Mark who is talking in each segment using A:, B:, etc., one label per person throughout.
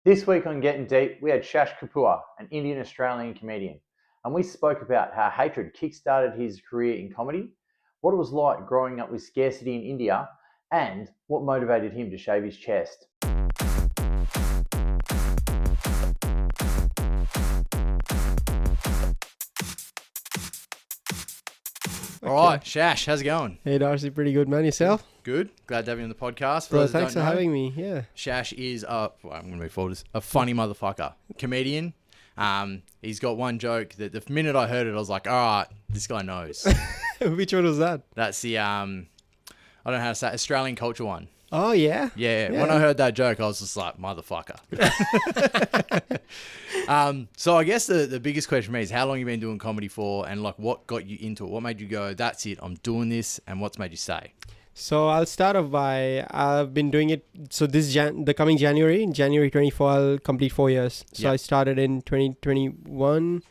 A: This week on Gettin Deep, we had Shash Kapur, an Indian-Australian comedian, and we spoke about how hatred kick-started his career in comedy, what it was like growing up with scarcity in India, and what motivated him to shave his chest.
B: All right, Shash, how's it going?
C: Hey Darcy, pretty good, man. Yourself?
B: Good. Glad to have you on the podcast.
C: Bro, thanks for having me. Yeah.
B: Shash is I'm going to move forward. A funny motherfucker, comedian. He's got one joke that the minute I heard it, I was like, all right, this guy knows.
C: Which one was that?
B: That's the I don't know how to say it, Australian culture one.
C: Oh yeah.
B: Yeah. When I heard that joke, I was just like, motherfucker. So I guess the biggest question for me is how long you been doing comedy for, and like what got you into it? What made you go, that's it, I'm doing this, and what's made you say?
C: So I'll start off by I've been doing it. So the coming January 24, I'll complete 4 years. So I started in 2021,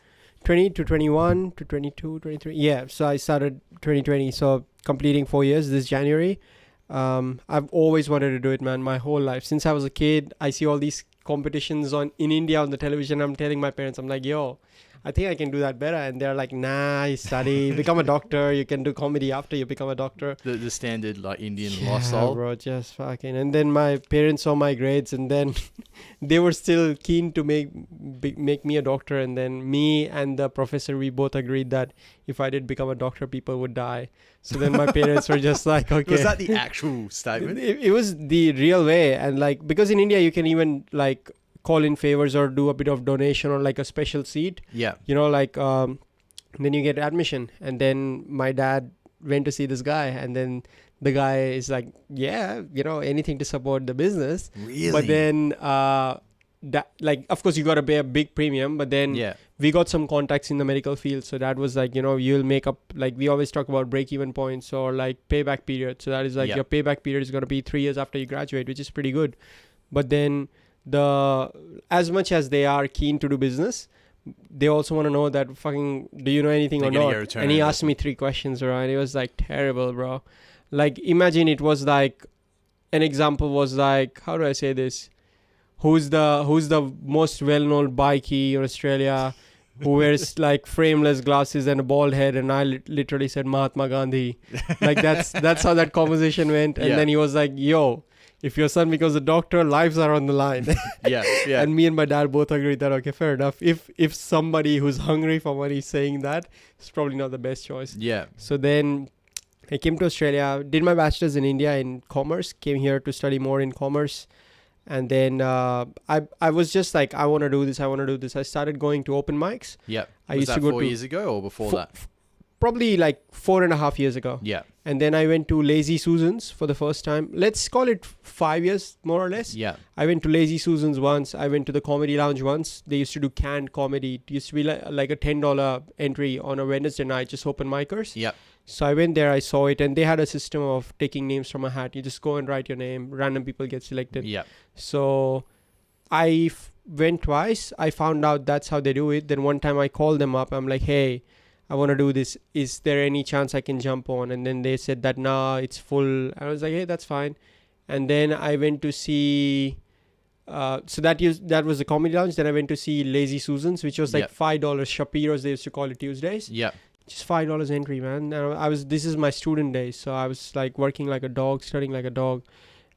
C: 20 to 21 to 22, 23. Yeah. So I started 2020. So completing 4 years this January. I've always wanted to do it, man, my whole life. Since I was a kid, I see all these competitions in India on the television. I'm telling my parents, I'm like, yo, I think I can do that better. And they're like, nah, you study, become a doctor. You can do comedy after you become a doctor.
B: The standard like Indian lifestyle.
C: Bro, just fucking. And then my parents saw my grades, and then they were still keen to make me a doctor. And then me and the professor, we both agreed that if I did become a doctor, people would die. So then my parents were just like, okay.
B: Was that the actual statement?
C: It was the real way. And like, because in India, you can even like call in favors or do a bit of donation or like a special seat.
B: Yeah.
C: You know, like, then you get admission. And then my dad went to see this guy, and then the guy is like, yeah, you know, anything to support the business.
B: Really?
C: But then, like, of course you got to pay a big premium, but then we got some contacts in the medical field. So that was like, you know, you'll make up, like we always talk about break-even points or like payback period. So that is like your payback period is going to be 3 years after you graduate, which is pretty good. But then as much as they are keen to do business, they also want to know that fucking, do you know anything or not? And he asked me 3 questions, bro, and it was like terrible, bro. Like, imagine it was like, an example was like, how do I say this? Who's the most well-known bikie in Australia who wears like frameless glasses and a bald head? And I literally said Mahatma Gandhi. Like that's how that conversation went. And then he was like, yo, if your son becomes a doctor, lives are on the line.
B: Yeah.
C: And me and my dad both agreed that, okay, fair enough. If somebody who's hungry for money is saying that, it's probably not the best choice.
B: Yeah.
C: So then I came to Australia, did my bachelor's in India in commerce, came here to study more in commerce. And then I was just like, I want to do this. I started going to open mics.
B: Yeah.
C: I
B: used
C: used
B: that
C: to go
B: 4 years ago or before that?
C: Probably like 4.5 years ago.
B: Yeah.
C: And then I went to Lazy Susan's for the first time. Let's call it 5 years, more or less.
B: Yeah.
C: I went to Lazy Susan's once. I went to the Comedy Lounge once. They used to do canned comedy. It used to be like a $10 entry on a Wednesday night, just open micers.
B: Yeah.
C: So I went there, I saw it, and they had a system of taking names from a hat. You just go and write your name. Random people get selected.
B: Yeah.
C: So I went twice. I found out that's how they do it. Then one time I called them up. I'm like, hey, I want to do this. Is there any chance I can jump on? And then they said that, nah, it's full. I was like, hey, that's fine. And then I went to see, so that was the Comedy Lounge. Then I went to see Lazy Susan's, which was like $5. Shapiro's, they used to call it Tuesdays.
B: Yeah.
C: Just $5 entry, man. And this is my student days. So I was like working like a dog, studying like a dog,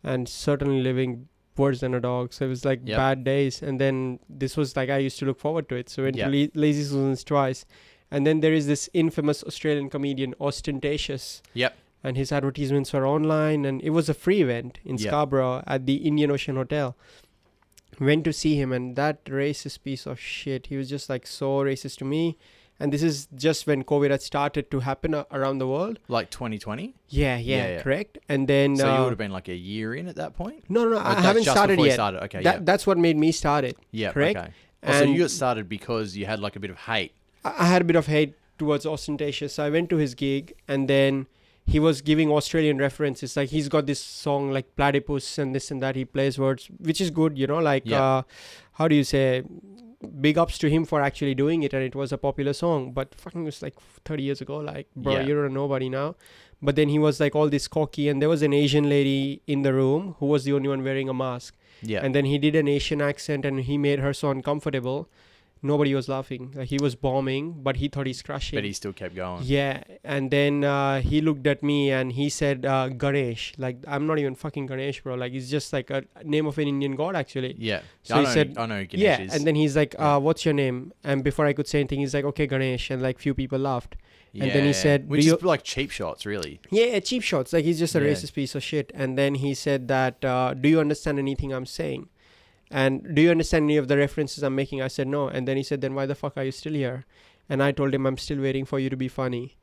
C: and certainly living worse than a dog. So it was like bad days. And then this was like, I used to look forward to it. So I went to Lazy Susan's twice. And then there is this infamous Australian comedian, Ostentatious.
B: Yep.
C: And his advertisements were online. And it was a free event in Scarborough at the Indian Ocean Hotel. Went to see him, and that racist piece of shit, he was just like so racist to me. And this is just when COVID had started to happen around the world.
B: Like 2020?
C: Yeah, correct. And then...
B: So you would have been like a year in at that point?
C: No, I haven't started yet.
B: Okay,
C: That's what made me start it.
B: Yeah,
C: correct?
B: Okay. So you got started because you had like a bit of hate.
C: I had a bit of hate towards Ostentatious. So I went to his gig, and then he was giving Australian references. Like, he's got this song like Platypus and this and that. He plays words, which is good, you know, like, how do you say... Big ups to him for actually doing it, and it was a popular song, but fucking was like 30 years ago, like, bro, you're a nobody now. But then he was like all this cocky, and there was an Asian lady in the room who was the only one wearing a mask.
B: Yeah.
C: And then he did an Asian accent and he made her so uncomfortable. Nobody was laughing. Like, he was bombing, but he thought he's crushing.
B: But he still kept going.
C: Yeah. And then he looked at me and he said, Ganesh. Like, I'm not even fucking Ganesh, bro. Like, it's just like a name of an Indian god, actually.
B: Yeah.
C: So he said,
B: I know Ganesh
C: yeah.
B: is.
C: And then he's like, what's your name? And before I could say anything, he's like, okay, Ganesh. And like, few people laughed. And then he said,
B: which is like cheap shots, really.
C: Yeah, cheap shots. Like, he's just a racist piece of shit. And then he said that, do you understand anything I'm saying? And do you understand any of the references I'm making? I said, no. And then he said, then why the fuck are you still here? And I told him, I'm still waiting for you to be funny.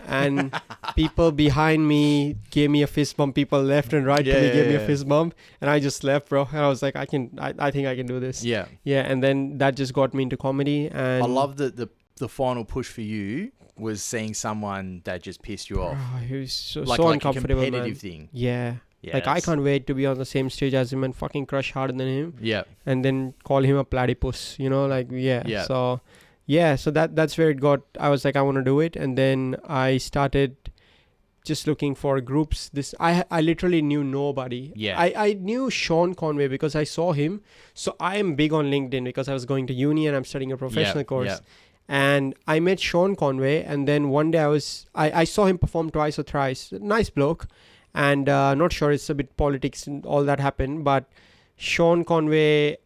C: And people behind me gave me a fist bump. People left and right to me gave me a fist bump. And I just left, bro. And I was like, I think I can do this.
B: Yeah.
C: Yeah. And then that just got me into comedy. And
B: I love that the final push for you was seeing someone that just pissed you off.
C: Oh, he was so
B: like
C: uncomfortable,
B: a competitive
C: man.
B: thing.
C: Yeah.
B: Yeah,
C: like, I can't wait to be on the same stage as him and fucking crush harder than him.
B: Yeah.
C: And then call him a platypus, you know, like, yeah.
B: Yeah.
C: So, yeah, so that's where it got. I was like, I want to do it. And then I started just looking for groups. I literally knew nobody.
B: Yeah.
C: I knew Sean Conway because I saw him. So I am big on LinkedIn because I was going to uni and I'm studying a professional course.
B: Yeah.
C: And I met Sean Conway. And then one day I saw him perform twice or thrice. Nice bloke. And not sure, it's a bit politics and all that happened, but Sean Conway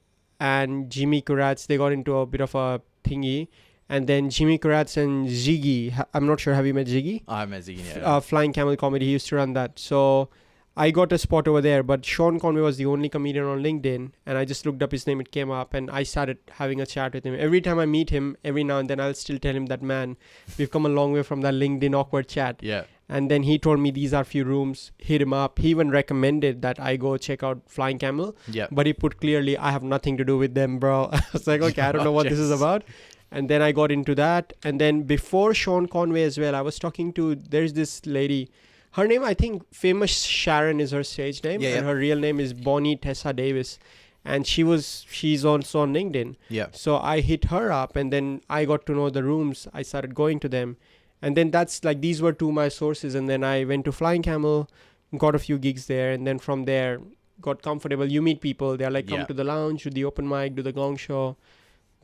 C: and Jimmy Kuratz, they got into a bit of a thingy. And then Jimmy Kuratz and Ziggy, I'm not sure, have you met Ziggy?
B: I have met Ziggy, yeah.
C: Flying Camel Comedy, he used to run that. So I got a spot over there, but Sean Conway was the only comedian on LinkedIn. And I just looked up his name, it came up, and I started having a chat with him. Every time I meet him, every now and then I'll still tell him that, man, we've come a long way from that LinkedIn awkward chat.
B: Yeah.
C: And then he told me these are few rooms, hit him up. He even recommended that I go check out Flying Camel.
B: Yeah.
C: But he put clearly, I have nothing to do with them, bro. I was like, okay, I don't know what this is about. And then I got into that. And then before Sean Conway as well, I was talking to, there's this lady. Her name, I think, Famous Sharon is her stage name.
B: Yeah,
C: and her real name is Bonnie Tessa Davis. And she's also on LinkedIn.
B: Yeah.
C: So I hit her up and then I got to know the rooms. I started going to them. And then that's like, these were two of my sources. And then I went to Flying Camel, got a few gigs there. And then from there, got comfortable. You meet people. They're like, come to the lounge, do the open mic, do the gong show.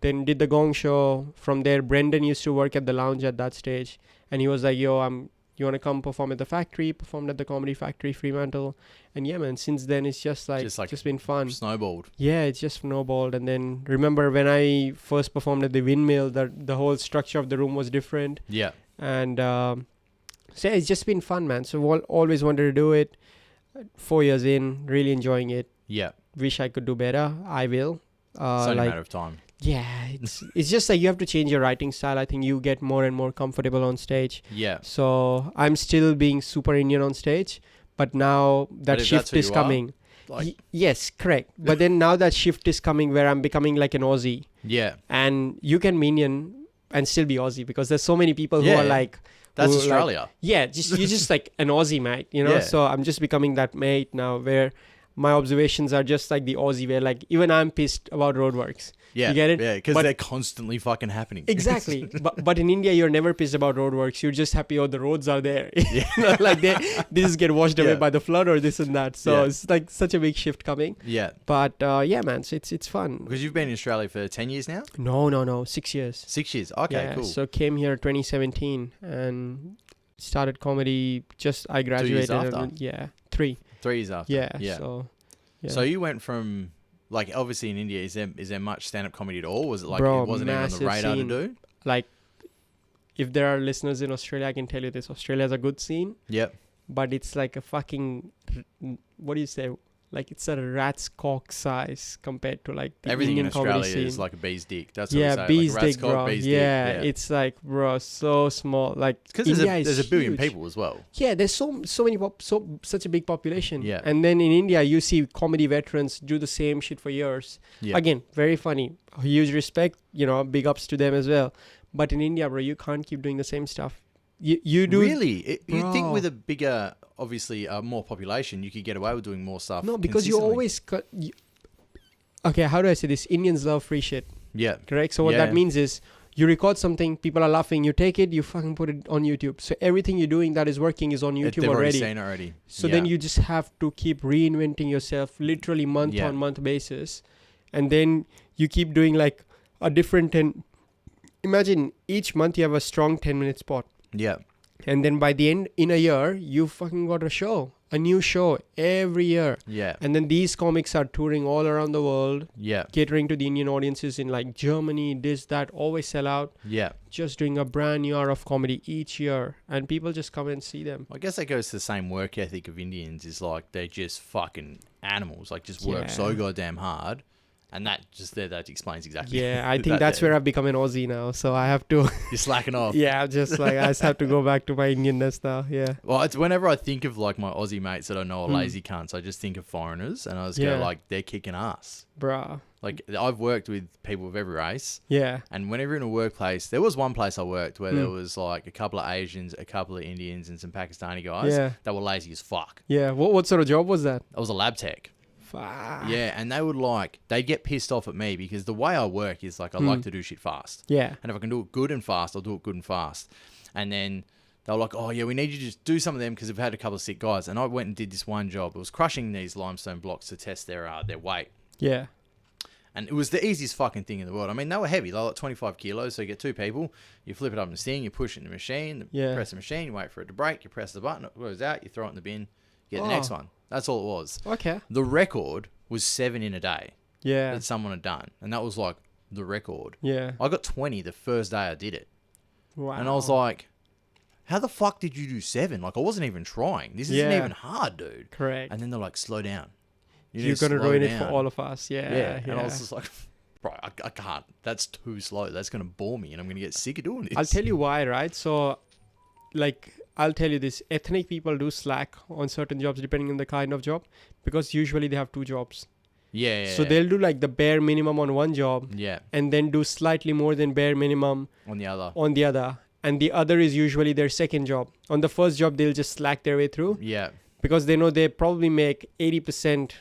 C: Then did the gong show. From there, Brendan used to work at the lounge at that stage. And he was like, yo, you want to come perform at the factory? Performed at the Comedy Factory, Fremantle. And yeah, man, since then, it's just been fun.
B: Snowballed.
C: Yeah, it's just snowballed. And then remember when I first performed at the Windmill, the whole structure of the room was different.
B: Yeah.
C: And so yeah, it's just been fun, man. So always wanted to do it. 4 years in, really enjoying it.
B: Yeah.
C: Wish I could do better. I will.
B: It's only a matter of time.
C: Yeah, it's just like you have to change your writing style. I think you get more and more comfortable on stage.
B: Yeah.
C: So I'm still being super Indian on stage, but now that shift is coming. Yes, correct. But then now that shift is coming where I'm becoming like an Aussie.
B: Yeah.
C: And you can be Indian and still be Aussie because there's so many people who are like,
B: that's Australia.
C: Like, yeah, you're just like an Aussie mate, you know.
B: Yeah.
C: So I'm just becoming that mate now, where my observations are just like the Aussie, where like even I'm pissed about roadworks.
B: Yeah,
C: you get it?
B: Yeah, because they're constantly fucking happening.
C: Exactly. but in India, you're never pissed about roadworks. You're just happy, oh, the roads are there.
B: Yeah.
C: You know, like they just get washed away by the flood or this and that. So it's like such a big shift coming.
B: Yeah.
C: But yeah, man, so it's fun.
B: Because you've been in Australia for 10 years now?
C: No, 6 years.
B: 6 years. Okay, cool.
C: So came here 2017 and started comedy. I graduated.
B: 2 years after?
C: Yeah, 3.
B: 3 years after.
C: Yeah.
B: So you went from, like, obviously in India, is there much stand-up comedy at all? Was it like,
C: Bro,
B: it wasn't even on the radar
C: scene.
B: to do?
C: Like, if there are listeners in Australia, I can tell you this. Australia's a good scene.
B: Yep.
C: But it's like a fucking, what do you say? Like, it's a rat's cock size compared to like the
B: Everything
C: Indian
B: in Australia
C: comedy scene.
B: is like a bee's dick. That's what we say.
C: Bee's
B: like rat's
C: dick,
B: cock,
C: bro.
B: bee's
C: Yeah,
B: dick.
C: it's like, bro, so small. Like,
B: Because there's a billion
C: huge.
B: people as well.
C: Yeah, there's so many such a big population.
B: Yeah.
C: And then in India, you see comedy veterans do the same shit for years.
B: Yeah.
C: Again, very funny. Huge respect. Big ups to them as well. But in India, bro, you can't keep doing the same stuff. You do
B: Really? You think with a bigger, obviously, more population, you could get away with doing more stuff?
C: No, because you always okay, how do I say this? Indians love free shit.
B: Yeah.
C: Correct? So what that means is You record something, people are laughing, you take it, you fucking put it on YouTube. So everything you're doing that is working is on YouTube
B: They've
C: already.
B: seen it already.
C: So then you just have to keep reinventing yourself literally month on month basis. And then you keep doing like a different 10. Imagine each month you have a strong 10-minute spot.
B: Yeah.
C: And then by the end, in a year, you fucking got a new show every year.
B: Yeah.
C: And then these comics are touring all around the world.
B: Yeah.
C: Catering to the Indian audiences in like Germany, this, that, always sell out.
B: Yeah.
C: Just doing a brand new hour of comedy each year. And people just come and see them.
B: I guess that goes to the same work ethic of Indians, is like they're just fucking animals, like just work so goddamn hard. And that explains exactly.
C: Yeah, I think that's where I've become an Aussie now. So I have to.
B: You're slacking off.
C: Yeah, I'm just like, I just have to go back to my Indianness now. Yeah.
B: Well, it's whenever I think of like my Aussie mates that I know are lazy cunts, I just think of foreigners, and I just go like, they're kicking ass.
C: Bruh.
B: Like, I've worked with people of every race.
C: Yeah.
B: And whenever in a workplace, there was one place I worked where there was like a couple of Asians, a couple of Indians, and some Pakistani guys that were lazy as fuck.
C: Yeah. What sort of job was that?
B: I was a lab tech.
C: Fuck.
B: Yeah, and they'd get pissed off at me because the way I work is like I like to do shit fast.
C: Yeah.
B: And if I can do it good and fast, I'll do it good and fast. And then they were like, oh yeah, we need you to just do some of them because we've had a couple of sick guys. And I went and did this one job. It was crushing these limestone blocks to test their weight.
C: Yeah.
B: And it was the easiest fucking thing in the world. I mean, they were heavy. They were like 25 kilos. So you get two people, you flip it up in the thing, you push it in the machine, press the machine, you wait for it to break, you press the button, it goes out, you throw it in the bin, you get the next one. That's all it was.
C: Okay.
B: The record was 7 in a day.
C: Yeah.
B: That someone had done. And that was like the record.
C: Yeah.
B: I got 20 the first day I did it.
C: Wow.
B: And I was like, how the fuck did you do 7? Like, I wasn't even trying. This isn't even hard, dude.
C: Correct.
B: And then they're like, slow down.
C: You're going to ruin it for all of us. Yeah.
B: Yeah. And I was just like, bro, I can't. That's too slow. That's going to bore me and I'm going to get sick of doing this.
C: I'll tell you why, right? So, like, I'll tell you this. Ethnic people do slack on certain jobs depending on the kind of job because usually they have 2 jobs.
B: Yeah.
C: So they'll do like the bare minimum on one job.
B: Yeah.
C: And then do slightly more than bare minimum
B: on the other.
C: And the other is usually their second job. On the first job, they'll just slack their way through.
B: Yeah.
C: Because they know they probably make 80%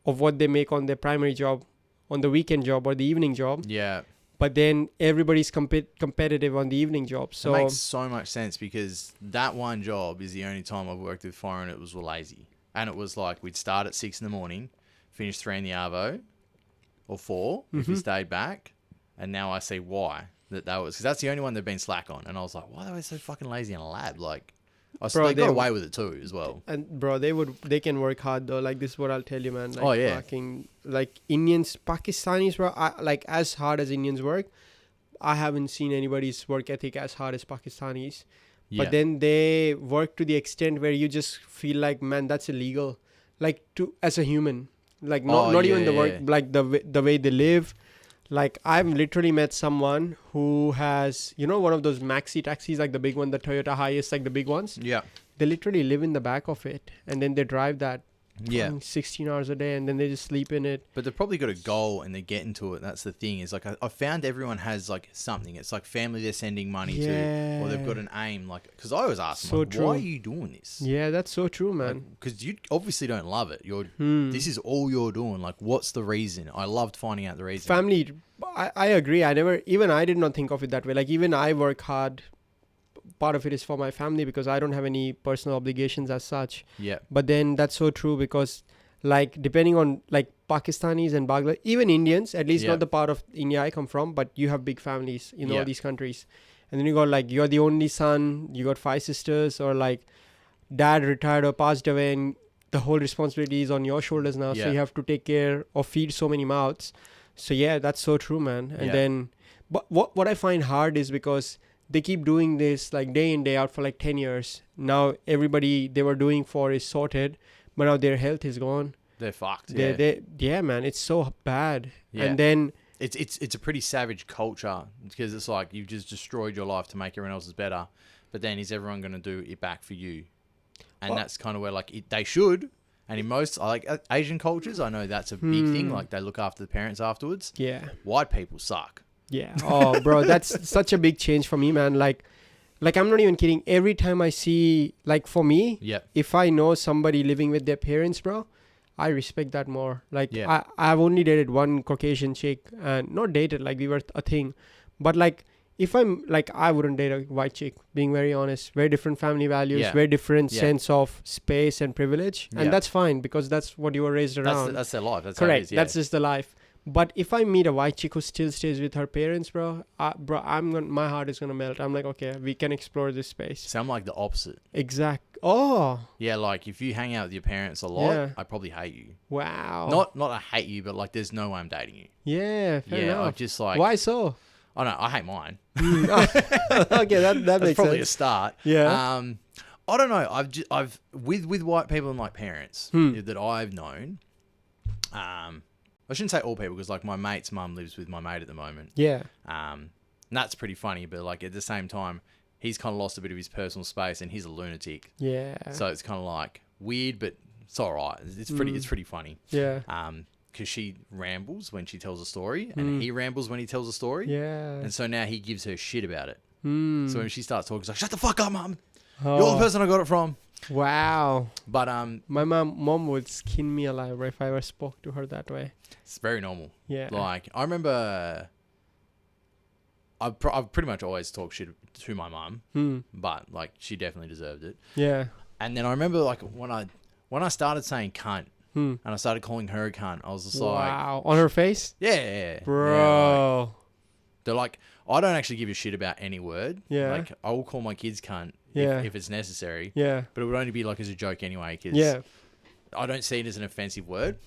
C: of what they make on their primary job, on the weekend job or the evening job.
B: Yeah.
C: But then everybody's competitive on the evening job. So
B: it makes so much sense because that one job is the only time I've worked with foreign. It was lazy. And it was like we'd start at 6 a.m, finish 3 in the arvo or 4 if you stayed back. And now I see why that was, because that's the only one they've been slack on. And I was like, why are they so fucking lazy in a lab? Like, they got away with it too as well.
C: And bro, they can work hard though. Like, this is what I'll tell you, man. Like, fucking, like Indians, Pakistanis, bro, like as hard as Indians work, I haven't seen anybody's work ethic as hard as Pakistanis. But then they work to the extent where you just feel like, man, that's illegal. Like, as a human, like not even the work, like the way they live. Like, I've literally met someone who has, one of those maxi taxis, like the big one, the Toyota Hiace, like the big ones. Yeah. They literally live in the back of it, and then they drive that 16 hours a day, and then they just sleep in it.
B: But they've probably got a goal, and they're getting to it. That's the thing. Is like I found everyone has like something. It's like family they're sending money to, or they've got an aim. Like, because I always ask them, like, why are you doing this?
C: Yeah, that's so true, man.
B: Because you obviously don't love it. This is all you're doing. Like, what's the reason? I loved finding out the reason.
C: Family. I agree. I did not think of it that way. Like, even I work hard. Part of it is for my family because I don't have any personal obligations as such. Yeah. But then that's so true because, like, depending on like Pakistanis and Bangladesh, even Indians, at least not the part of India I come from, but you have big families in all these countries. And then you got like, you're the only son, you got 5 sisters, or like dad retired or passed away and the whole responsibility is on your shoulders now. So you have to take care or feed so many mouths. So yeah, that's so true, man. And then, but what I find hard is because they keep doing this like day in, day out for like 10 years. Now everybody they were doing for is sorted, but now their health is gone.
B: They're fucked.
C: Yeah, man, it's so bad. Yeah. And then
B: it's a pretty savage culture because it's like you've just destroyed your life to make everyone else's better. But then is everyone going to do it back for you? And that's kind of where like they should. And in most like Asian cultures, I know that's a big thing. Like they look after the parents afterwards. Yeah. White people suck.
C: Yeah. Oh, bro, that's such a big change for me, man. Like I'm not even kidding. Every time I see, like for me, if I know somebody living with their parents, bro, I respect that more. Like I've only dated one Caucasian chick and not dated, like we were a thing. But like if I'm like, I wouldn't date a white chick, being very honest. Very different family values,
B: Yeah.
C: very different
B: Yeah.
C: sense of space and privilege.
B: Yeah.
C: And that's fine because that's what you were raised around.
B: That's their life. That's how it
C: Correct.
B: is, yeah.
C: That's just the life. But if I meet a white chick who still stays with her parents, bro, my heart is gonna melt. I'm like, okay, we can explore this space.
B: So I'm like the opposite.
C: Exact. Oh,
B: Yeah, like if you hang out with your parents a lot,
C: Yeah.
B: I probably hate you.
C: wow.
B: Not I hate you, but like there's no way I'm dating you.
C: Yeah, fair
B: Yeah, I
C: enough.
B: just like
C: Why so?
B: I don't know, I hate mine.
C: Okay, that
B: That's
C: makes
B: probably a
C: sense.
B: start.
C: Yeah.
B: I don't know. I've with white people and like parents that I've known. I shouldn't say all people because like my mate's mum lives with my mate at the moment.
C: Yeah.
B: And that's pretty funny, but like at the same time, he's kind of lost a bit of his personal space and he's a lunatic.
C: Yeah.
B: So it's kind of like weird, but it's all right. It's pretty funny.
C: Yeah.
B: Because she rambles when she tells a story, and he rambles when he tells a story.
C: Yeah.
B: And so now he gives her shit about it.
C: Mm.
B: So when she starts talking, he's like, "Shut the fuck up, mum!
C: Oh,
B: You're the person I got it from."
C: wow.
B: But
C: My mom would skin me alive if I ever spoke to her that way.
B: it's very normal.
C: Yeah.
B: Like I remember, I've pretty much always talked shit to my mum, but like she definitely deserved it.
C: Yeah.
B: And then I remember like when I started saying cunt and I started calling her a cunt, I was just like,
C: Wow. On her face?
B: yeah,
C: Bro.
B: like, they're like, I don't actually give a shit about any word.
C: Yeah.
B: Like I will call my kids cunt
C: Yeah.
B: if it's necessary.
C: Yeah.
B: But it would only be like as a joke anyway, because
C: Yeah.
B: I don't see it as an offensive word.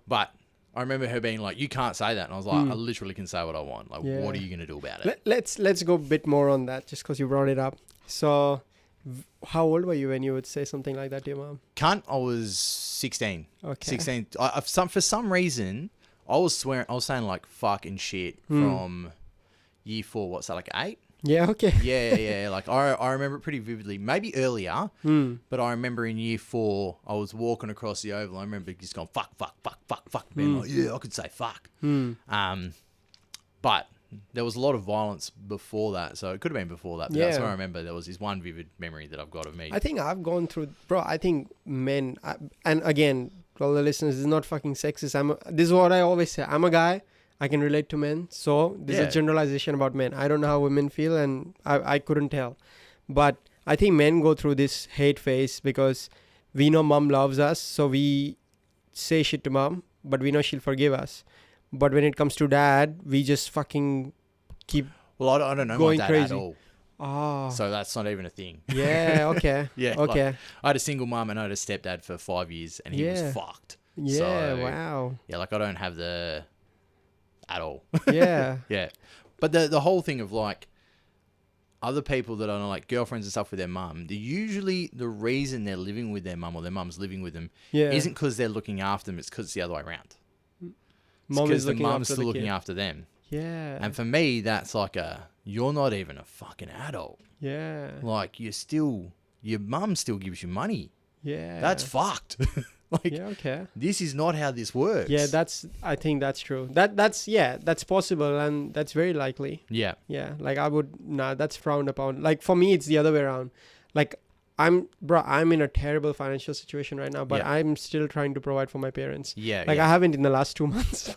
B: But I remember her being like, "You can't say that," and I was like, "I literally can say what I want. Like,
C: Yeah.
B: what are you gonna do about it?"
C: Let's go a bit more on that just because you brought it up. So, how old were you when you would say something like that to your mom?
B: Cunt. I was 16.
C: Okay.
B: 16. For some reason, I was swearing. I was saying like fuck and shit from year 4. What's that, like 8?
C: Yeah. Okay.
B: Yeah. Like I remember it pretty vividly. Maybe earlier, but I remember in year 4, I was walking across the oval. I remember just going fuck, being like, yeah, I could say fuck. But there was a lot of violence before that, so it could have been before that. But that's
C: Yeah.
B: where I remember there was this one vivid memory that I've got of me.
C: I think I've gone through, bro. I think men, and again, to all the listeners, this is not fucking sexist. This is what I always say. I'm a guy. I can relate to men. So this is
B: Yeah.
C: a generalization about men. I don't know how women feel, and I couldn't tell. But I think men go through this hate phase because we know mom loves us, so we say shit to mom, but we know she'll forgive us. But when it comes to dad, we just fucking keep.
B: Well, I don't know
C: going
B: my dad
C: crazy.
B: at all,
C: Oh.
B: so that's not even a thing.
C: Yeah. Okay.
B: Yeah.
C: Okay.
B: Like, I had a single mum and I had a stepdad for 5 years, and he
C: Yeah.
B: was fucked.
C: Yeah.
B: So,
C: Wow.
B: Yeah, like I don't have the at all.
C: Yeah.
B: Yeah. But the whole thing of like other people that are like girlfriends and stuff with their mum, the reason they're living with their mum or their mum's living with them
C: Yeah.
B: isn't because they're looking after them, it's because it's the other way around.
C: Mom
B: Because
C: is
B: the
C: looking
B: mum's
C: after
B: still
C: the
B: looking
C: kid.
B: after them.
C: Yeah.
B: And for me, that's like you're not even a fucking adult.
C: Yeah.
B: Like your mum still gives you money.
C: Yeah.
B: That's fucked. Like,
C: yeah. Okay.
B: this is not how this works.
C: Yeah. I think that's true. That's possible, and that's very likely.
B: Yeah.
C: Yeah. Like that's frowned upon. Like for me, it's the other way around. Like I'm in a terrible financial situation right now, but
B: Yeah.
C: I'm still trying to provide for my parents.
B: Yeah.
C: Like
B: yeah.
C: I haven't in the last 2 months,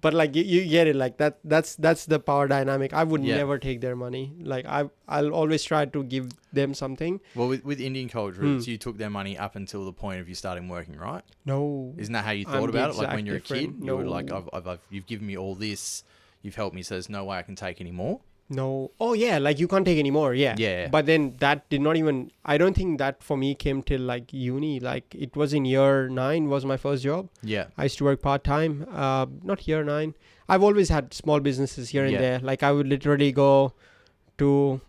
C: but like you get it. Like that's the power dynamic. I would
B: Yeah.
C: never take their money. Like I'll always try to give them something.
B: Well, with Indian culture, you took their money up until the point of you starting working, right?
C: No.
B: Isn't that how you
C: I'm
B: thought
C: the
B: about it? Like
C: exact
B: when you're a kid,
C: different.
B: you were like,
C: No.
B: you've given me all this, you've helped me, so there's no way I can take any more.
C: No. Oh yeah, like you can't take any more. Yeah.
B: Yeah.
C: But then that did not even. I don't think that for me came till like uni. Like it was in year 9 was my first job.
B: Yeah.
C: I used to work part time. Not year 9. I've always had small businesses here and
B: Yeah.
C: there. Like I would literally go to.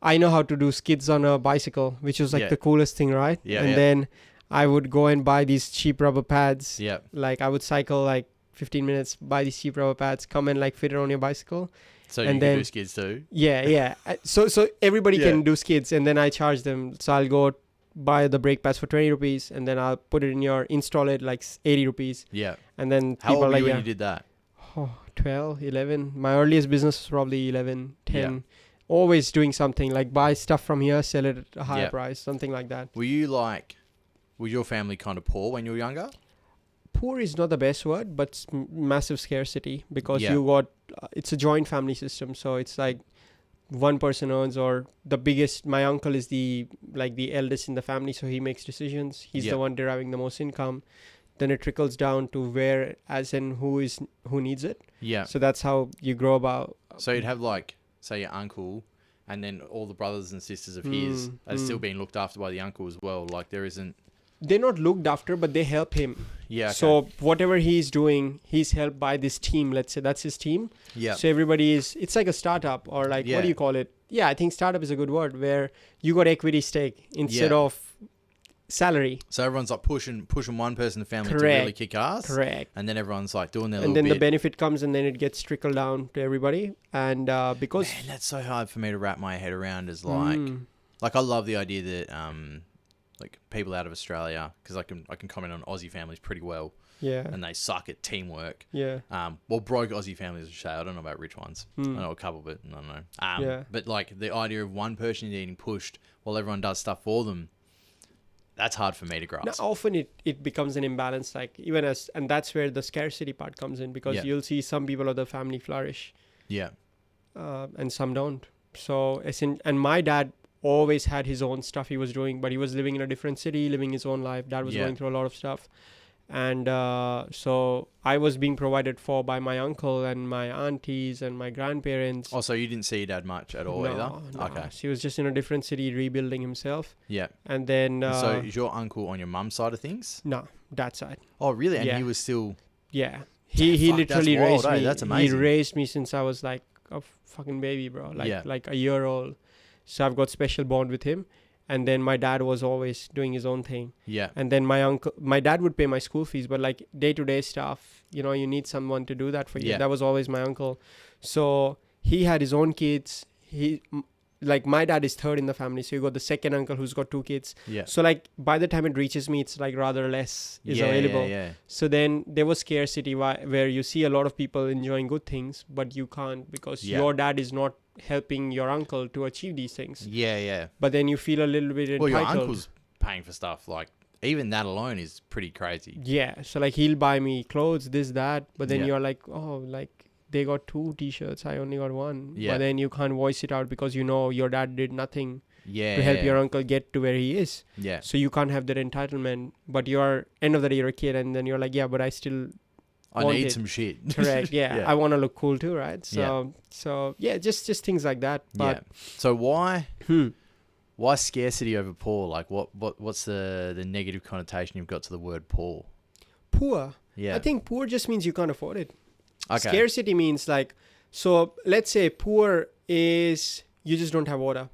C: I know how to do skids on a bicycle, which was like
B: Yeah.
C: the coolest thing, right?
B: Yeah,
C: And
B: yeah.
C: then I would go and buy these cheap rubber pads.
B: Yeah.
C: Like I would cycle like 15 minutes, buy these cheap rubber pads, come and like fit it on your bicycle.
B: So
C: And
B: you
C: then-
B: can do skids too.
C: Yeah. So everybody
B: Yeah.
C: can do skids, and then I charge them. So I'll go buy the brake pads for 20 rupees, and then I'll put it in install it like 80 rupees.
B: Yeah.
C: And then
B: How old
C: people
B: were
C: are like,
B: you when
C: yeah,
B: you did that?
C: 12, 11. My earliest business was probably 11, 10. Always doing something like buy stuff from here, sell it at a higher
B: Yeah.
C: price, something like that.
B: Was your family kind of poor when you were younger?
C: Poor is not the best word, but massive scarcity because
B: Yeah.
C: you got it's a joint family system. So it's like one person earns, or the biggest, my uncle is the eldest in the family. So he makes decisions. He's the one deriving the most income. Then it trickles down to where, as in who needs it.
B: Yeah.
C: So that's how you grow about.
B: So you'd have like, say your uncle, and then all the brothers and sisters of his are still being looked after by the uncle as well. Like there isn't.
C: They're not looked after, but they help him.
B: Yeah. Okay.
C: So whatever he's doing, he's helped by this team. Let's say that's his team.
B: Yeah.
C: So everybody it's like a startup, or like, what do you call it? Yeah, I think startup is a good word, where you got equity stake instead of salary.
B: So everyone's like pushing one person in the family to really kick ass.
C: Correct.
B: And then everyone's like doing their
C: and
B: little
C: then
B: bit.
C: the benefit comes, and then it gets trickled down to everybody. And because
B: man, that's so hard for me to wrap my head around. Is like I love the idea that like people out of Australia, because I can comment on Aussie families pretty well.
C: Yeah.
B: And they suck at teamwork.
C: Yeah.
B: Well, broke Aussie families, I should say. I don't know about rich ones. I know a couple, but I don't know.
C: Yeah.
B: But like the idea of one person getting pushed while everyone does stuff for them, that's hard for me to grasp.
C: Now, often it becomes an imbalance, like and that's where the scarcity part comes in, because you'll see some people of the family flourish.
B: Yeah.
C: And some don't. So, and my dad always had his own stuff he was doing, but he was living in a different city, living his own life. Dad was going through a lot of stuff. And so I was being provided for by my uncle and my aunties and my grandparents.
B: Oh, so you didn't see your dad much at all either?
C: No.
B: Okay.
C: So he was just in a different city rebuilding himself.
B: Yeah.
C: And then...
B: so is your uncle on your mum's side of things?
C: No, dad's side.
B: Oh, really? And he was still...
C: Yeah. He literally raised me.
B: That's amazing.
C: He raised me since I was like a fucking baby, bro. Like a year old. So I've got special bond with him. And then my dad was always doing his own thing.
B: Yeah.
C: And then my dad would pay my school fees, but like day-to-day stuff, you need someone to do that for you.
B: Yeah.
C: That was always my uncle. So he had his own kids. Like my dad is third in the family. So you got the second uncle who's got 2 kids.
B: Yeah.
C: So like by the time it reaches me, it's like rather less is available.
B: Yeah.
C: So then there was scarcity where you see a lot of people enjoying good things, but you can't because your dad is not helping your uncle to achieve these things.
B: Yeah.
C: But then you feel a little bit entitled.
B: Well, your uncle's paying for stuff. Like, even that alone is pretty crazy.
C: Yeah. So like he'll buy me clothes, this, that. But then you're like, oh, like they got 2 t-shirts. I only got 1.
B: Yeah.
C: But then you can't voice it out because your dad did nothing to help your uncle get to where he is.
B: Yeah.
C: So you can't have that entitlement. But end of the day, you're a kid. And then you're like, yeah, but I still...
B: I need some shit.
C: Correct. Yeah. I want to look cool too, right? So just things like that. But
B: So why scarcity over poor? Like what's the negative connotation you've got to the word poor?
C: Poor.
B: Yeah.
C: I think poor just means you can't afford it.
B: Okay.
C: Scarcity means like, so let's say poor is you just don't have water.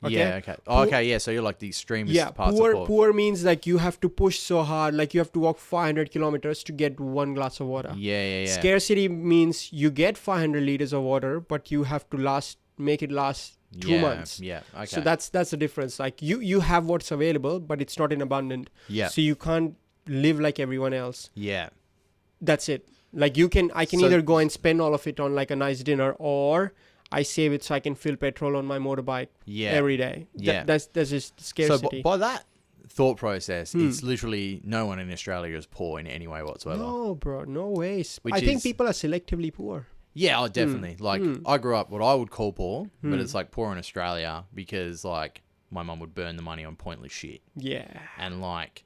C: Okay?
B: Yeah, okay. Okay, yeah, so you're like the extremist parts of poor.
C: Poor means like you have to push so hard, like you have to walk 500 kilometers to get 1 glass of water.
B: Yeah.
C: Scarcity means you get 500 liters of water, but you have to make it last 2 months.
B: Yeah, okay.
C: So that's the difference. Like you have what's available, but it's not in abundant.
B: Yeah.
C: So you can't live like everyone else.
B: Yeah.
C: That's it. Like I can either go and spend all of it on like a nice dinner, or I save it so I can fill petrol on my motorbike every day. That's just scarcity.
B: So by that thought process, it's literally no one in Australia is poor in any way whatsoever.
C: No, bro. No ways. I think people are selectively poor.
B: Yeah, definitely. Like, I grew up what I would call poor, but it's like poor in Australia because, like, my mum would burn the money on pointless shit.
C: Yeah.
B: And, like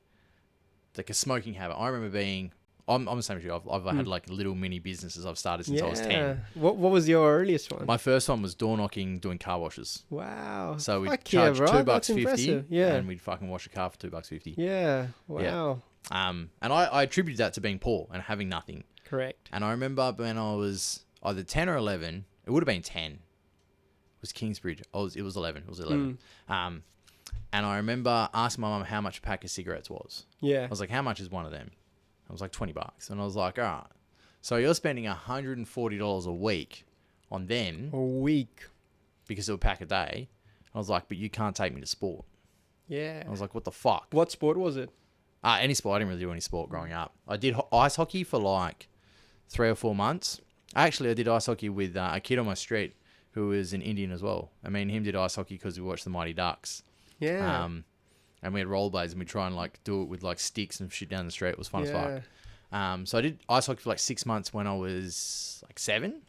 B: a smoking habit. I remember being... I'm the same as you. I've had like little mini businesses I've started since I was 10.
C: What was your earliest one?
B: My first one was door knocking, doing car washes.
C: Wow.
B: So we'd charge $2.50,
C: yeah,
B: and we'd fucking wash a car for $2.50.
C: Yeah. Wow.
B: Yeah. And I attributed that to being poor and having nothing.
C: Correct.
B: And I remember when I was either 10 or 11, it would have been 10. It was Kingsbridge. It was 11. It was 11. And I remember asking my mum how much a pack of cigarettes was.
C: Yeah.
B: I was like, how much is one of them? It was like $20. And I was like, all right. So you're spending $140 a week on them.
C: A week.
B: Because it'll pack a day. I was like, but you can't take me to sport.
C: Yeah.
B: I was like, what the fuck?
C: What sport was it?
B: Any sport. I didn't really do any sport growing up. I did ice hockey for like 3 or 4 months. Actually, I did ice hockey with a kid on my street who was an Indian as well. I mean, him did ice hockey because we watched the Mighty Ducks.
C: Yeah.
B: And we had rollerblades and we'd try and like do it with like sticks and shit down the street. It was fun as fuck. So I did ice hockey for like 6 months when I was like 7.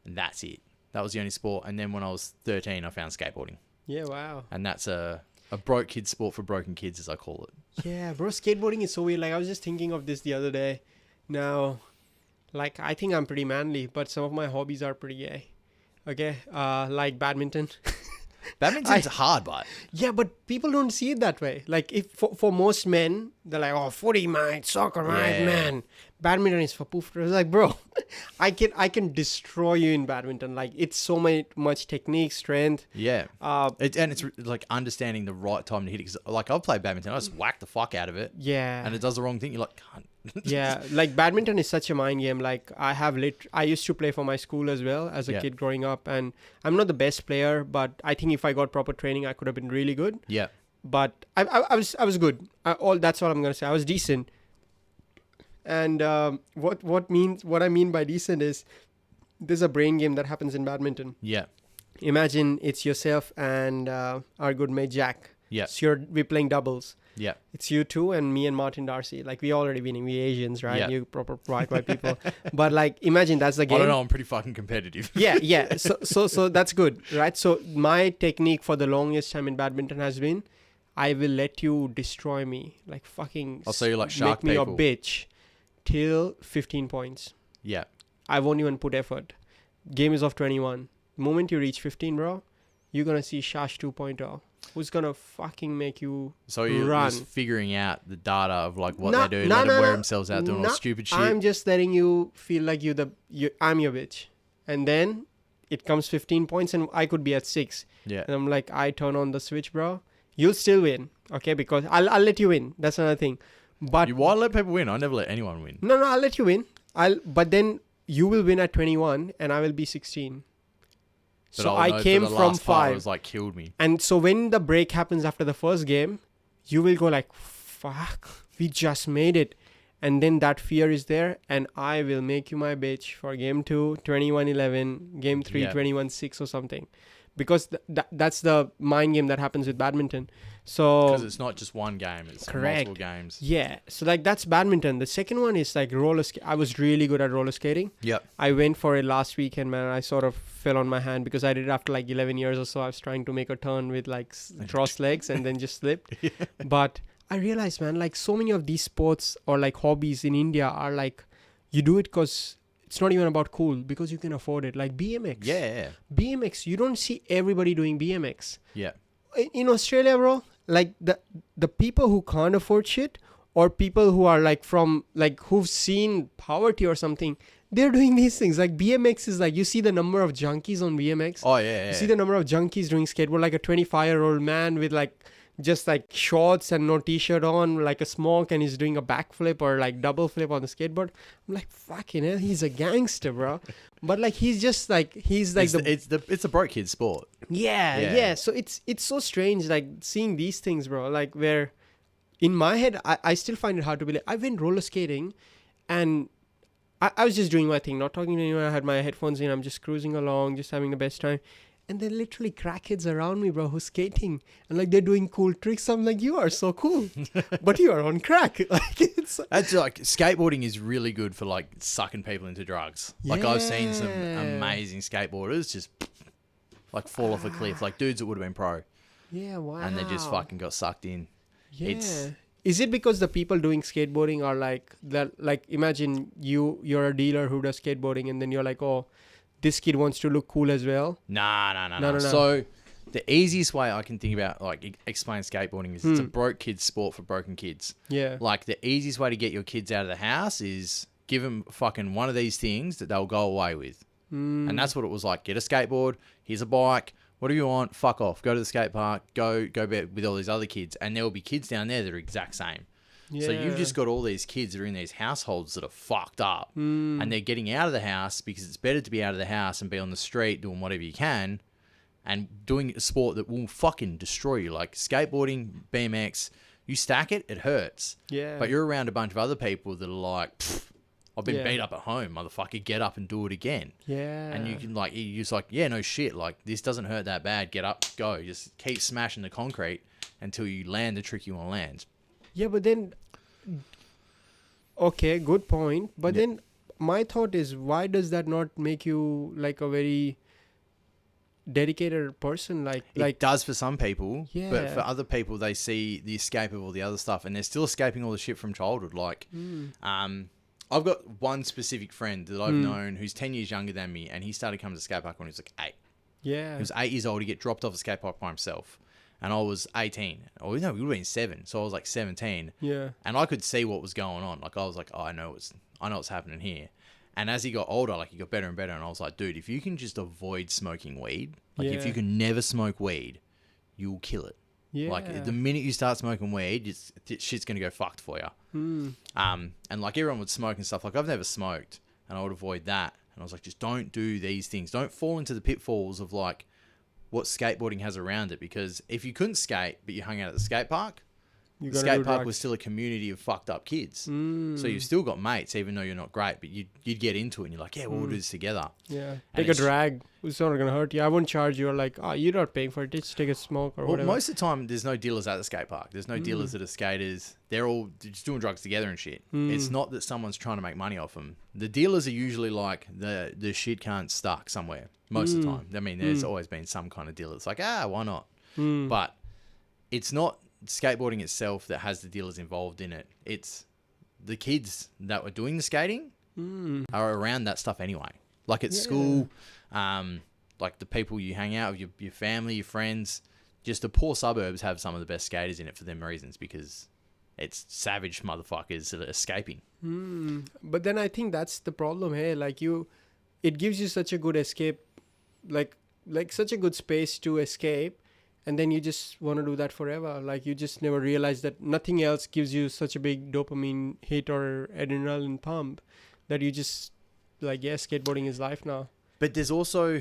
B: And And that's it. That was the only sport. And then when I was 13, I found skateboarding.
C: Yeah, wow.
B: And that's a broke kid sport for broken kids, as I call it.
C: Yeah, bro, skateboarding is so weird. Like, I was just thinking of this the other day. Now, like, I think I'm pretty manly, but some of my hobbies are pretty gay. Okay, like badminton.
B: Badminton's hard, but...
C: Yeah, but people don't see it that way. Like, if for most men, they're like, oh, footy, mate, soccer, mate, man. Badminton is for poofters. Like, bro, I can destroy you in badminton. Like, it's so much technique, strength.
B: Yeah. It's like understanding the right time to hit it. 'Cause, like, I've played badminton. I just whack the fuck out of it.
C: Yeah.
B: And it does the wrong thing. You're like, cunt.
C: Yeah, like badminton is such a mind game. Like I used to play for my school as well as a kid growing up, and I'm not the best player, but I think if I got proper training, I could have been really good.
B: Yeah.
C: But I was good. That's all I'm gonna say. I was decent. And what I mean by decent is there's a brain game that happens in badminton.
B: Yeah.
C: Imagine it's yourself and our good mate Jack.
B: Yeah.
C: So we're playing doubles.
B: Yeah.
C: It's you two and me and Martin Darcy. Like, we already winning. We Asians, right?
B: Yeah.
C: You proper white people. But like, imagine that's the game.
B: I don't know. I'm pretty fucking competitive.
C: Yeah. So that's good, right? So my technique for the longest time in badminton has been, I will let you destroy me, like fucking.
B: I'll say you like shark
C: make me
B: people.
C: your bitch, till 15 points.
B: Yeah.
C: I won't even put effort. Game is of 21. The moment you reach 15, bro, you're gonna see Shash 2.0. Who's gonna fucking make you
B: So you're
C: run?
B: just figuring out the data of like what they do, let them wear themselves out doing all stupid shit.
C: I'm just letting you feel like I'm your bitch, and then it comes 15 points, and I could be at 6.
B: Yeah.
C: And I'm like, I turn on the switch, bro. You'll still win, okay? Because I'll let you win. That's another thing. But
B: Why let people win? I never let anyone win.
C: No, I'll let you win. But then you will win at 21, and I will be 16.
B: But
C: So I came from 5.
B: It was like killed me.
C: And so when the break happens after the first game, you will go like, fuck, we just made it. And then that fear is there, and I will make you my bitch for game 2, 21-11, game 3, 21-6 or something. Because that's the mind game that happens with badminton. So
B: because it's not just one game, it's multiple games.
C: Yeah. So like, that's badminton. The second one is like roller skating. I was really good at roller skating.
B: Yep.
C: I went for it last weekend, man. I sort of fell on my hand because I did it after like 11 years or so. I was trying to make a turn with like crossed legs and then just slipped.
B: Yeah.
C: But I realized, man, like so many of these sports or like hobbies in India are like, you do it because it's not even about cool, because you can afford it. Like BMX.
B: Yeah.
C: BMX, you don't see everybody doing BMX.
B: Yeah.
C: In Australia, bro, like the people who can't afford shit, or people who are like from like who've seen poverty or something, they're doing these things. Like BMX is like, you see the number of junkies on BMX.
B: Oh yeah.
C: You see the number of junkies doing skateboard, like a 25-year-old man with like just like shorts and no t-shirt on, like a smoke, and he's doing a backflip or like double flip on the skateboard. I'm like, fucking hell, he's a gangster, bro. But like, he's like
B: it's a broke kid sport.
C: Yeah. So it's so strange, like seeing these things, bro. Like, where in my head, I still find it hard to believe. I went roller skating, and I was just doing my thing, not talking to anyone. I had my headphones in. I'm just cruising along, just having the best time. And they're literally crackheads around me, bro, who's skating. And like, they're doing cool tricks. I'm like, you are so cool. But you are on crack. Like, it's...
B: That's like, skateboarding is really good for like sucking people into drugs. Like, I've seen some amazing skateboarders just like fall off a cliff. Like dudes that would have been pro.
C: Yeah, wow.
B: And they just fucking got sucked in.
C: Yeah. Is it because the people doing skateboarding are like that? Like, imagine you're a dealer who does skateboarding, and then you're like, oh, this kid wants to look cool as well.
B: No. So the easiest way I can think about like explain skateboarding is it's a broke kid sport for broken kids.
C: Yeah.
B: Like, the easiest way to get your kids out of the house is give them fucking one of these things that they'll go away with. And that's what it was like. Get a skateboard. Here's a bike. Whatever you want, fuck off. Go to the skate park. Go with all these other kids. And there will be kids down there that are exact same. Yeah. So you've just got all these kids that are in these households that are fucked up. And they're getting out of the house because it's better to be out of the house and be on the street doing whatever you can and doing a sport that will fucking destroy you. Like skateboarding, BMX, you stack it, it hurts.
C: Yeah.
B: But you're around a bunch of other people that are like, I've been beat up at home, motherfucker, get up and do it again.
C: Yeah.
B: And you can like, you're just like, yeah, no shit. Like, this doesn't hurt that bad. Get up, go. Just keep smashing the concrete until you land the trick you want to land.
C: Yeah, but then, okay, good point. But then my thought is, why does that not make you like a very dedicated person?
B: It does for some people,
C: Yeah.
B: but for other people, they see the escape of all the other stuff, and they're still escaping all the shit from childhood. Like, I've got one specific friend that I've known who's 10 years younger than me, and he started coming to skate park when he was like 8.
C: Yeah.
B: He was 8 years old. He get dropped off a skate park by himself, and I was 18. Oh no, we would have been 7, so I was like 17.
C: Yeah.
B: And I could see what was going on. Like, I was like, oh, I know what's happening here. And as he got older, like, he got better and better. And I was like, dude, if you can just avoid smoking weed, like, if you can never smoke weed, you'll kill it.
C: Yeah.
B: Like, the minute you start smoking weed, shit's going to go fucked for you. And, like, everyone would smoke and stuff. Like, I've never smoked, and I would avoid that. And I was like, just don't do these things. Don't fall into the pitfalls of, like, what skateboarding has around it. Because if you couldn't skate, but you hung out at the skate park, the skate park was still a community of fucked up kids. So you've still got mates, even though you're not great, but you'd get into it and you're like, yeah, we'll do this together.
C: Yeah. Take a drag. It's not going to hurt you. I won't charge you. Or like, oh, you're not paying for it. Just take a smoke or whatever.
B: Most of the time, there's no dealers at the skate park. There's no dealers that are skaters. They're all just doing drugs together and shit. It's not that someone's trying to make money off them. The dealers are usually like the shit can't stuck somewhere most of the time. I mean, there's always been some kind of dealer that's like, why not? But it's not skateboarding itself that has the dealers involved in it. It's the kids that were doing the skating are around that stuff anyway. Like at school, like the people you hang out with, your family, your friends. Just the poor suburbs have some of the best skaters in it for them reasons, because it's savage motherfuckers that are escaping.
C: But then I think that's the problem here. Like it gives you such a good escape, like such a good space to escape. And then you just want to do that forever. Like, you just never realize that nothing else gives you such a big dopamine hit or adrenaline pump that you just, like, yeah, skateboarding is life now.
B: But there's also,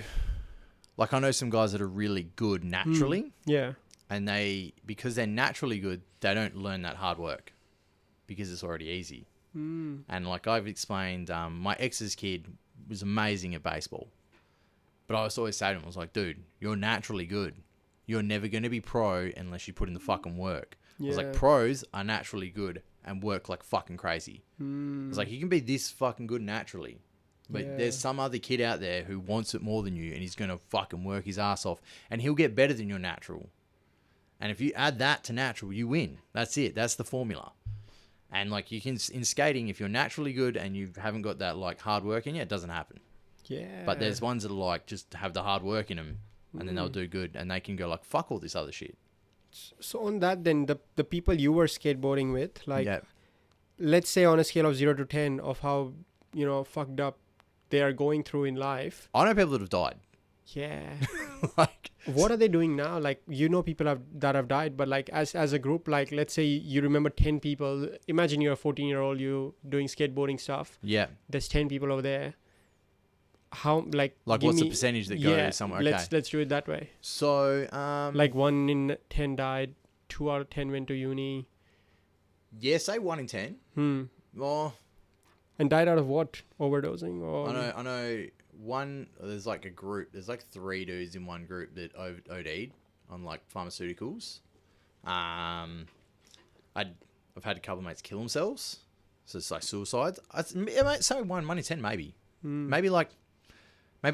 B: like, I know some guys that are really good naturally.
C: Yeah.
B: And because they're naturally good, they don't learn that hard work because it's already easy. And like I've explained, my ex's kid was amazing at baseball. But I was always saying to him, I was like, dude, you're naturally good. You're never going to be pro unless you put in the fucking work. I was like, pros are naturally good and work like fucking crazy. I was like, you can be this fucking good naturally, but there's some other kid out there who wants it more than you, and he's going to fucking work his ass off, and he'll get better than your natural. And if you add that to natural, you win. That's it. That's the formula. And like, you can, in skating, if you're naturally good and you haven't got that like hard work in you, it doesn't happen.
C: Yeah.
B: But there's ones that are like, just have the hard work in them, and then they'll do good, and they can go like, fuck all this other shit.
C: So on that, then the people you were skateboarding with, like, let's say on a scale of 0 to 10 of how, fucked up they are going through in life.
B: I know people that have died.
C: Yeah.
B: Like,
C: what are they doing now? Like, people that have died, but like as a group, like, let's say you remember 10 people. Imagine you're a 14-year-old, you doing skateboarding stuff. Yeah. There's 10 people over there. How, like
B: what's the percentage that goes somewhere? Okay.
C: Let's do it that way.
B: So
C: like 1 in 10 died, 2 out of 10 went to uni.
B: Yeah, say 1 in 10. Well,
C: and died out of what? Overdosing? Or
B: I know one. There's like a group. There's like 3 dudes in one group that OD'd on like pharmaceuticals. I've had a couple of mates kill themselves, so it's like suicides. I might say 1 in 10 maybe. Maybe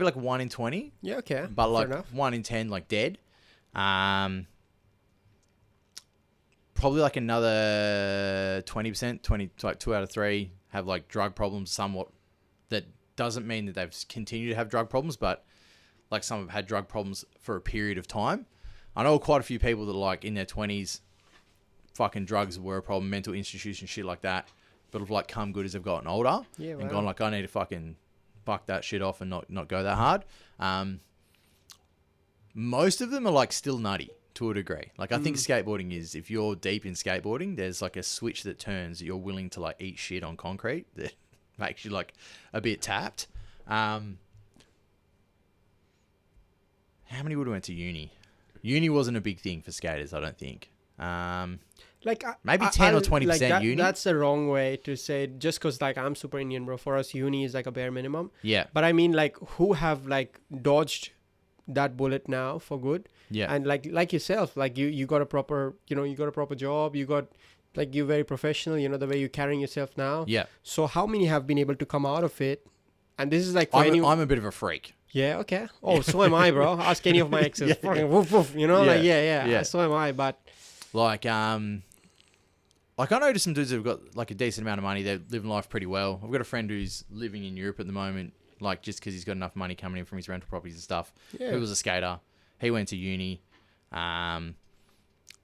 B: like 1 in 20.
C: Yeah, okay.
B: But like 1 in 10, like dead. Probably like another 20%, like 2 out of 3 have like drug problems somewhat. That doesn't mean that they've continued to have drug problems, but like some have had drug problems for a period of time. I know quite a few people that are like in their 20s, fucking drugs were a problem, mental institution, shit like that. But have like come good as they've gotten older and gone like, I need to fucking fuck that shit off and not go that hard. Most of them are like still nutty to a degree. Like I think skateboarding is, if you're deep in skateboarding, there's like a switch that turns that you're willing to like eat shit on concrete that makes you like a bit tapped. How many would have went to uni? Uni wasn't a big thing for skaters, I don't think. Maybe 10 or 20% like uni.
C: That's the wrong way to say it, just because like I'm super Indian, bro. For us, uni is like a bare minimum.
B: Yeah.
C: But I mean, like, who have like dodged that bullet now for good?
B: Yeah.
C: And like yourself, like you got a proper, you got a proper job. You got Like you're very professional, you know, the way you're carrying yourself now.
B: Yeah.
C: So how many have been able to come out of it? And this is like for
B: I'm a bit of a freak.
C: Yeah, okay. Oh, so am I, bro. Ask any of my exes. Fucking woof woof, you know, like yeah. So am I, but
B: like I know just some dudes that have got like a decent amount of money. They're living life pretty well. I've got a friend who's living in Europe at the moment, like just because he's got enough money coming in from his rental properties and stuff.
C: Yeah.
B: He was a skater. He went to uni.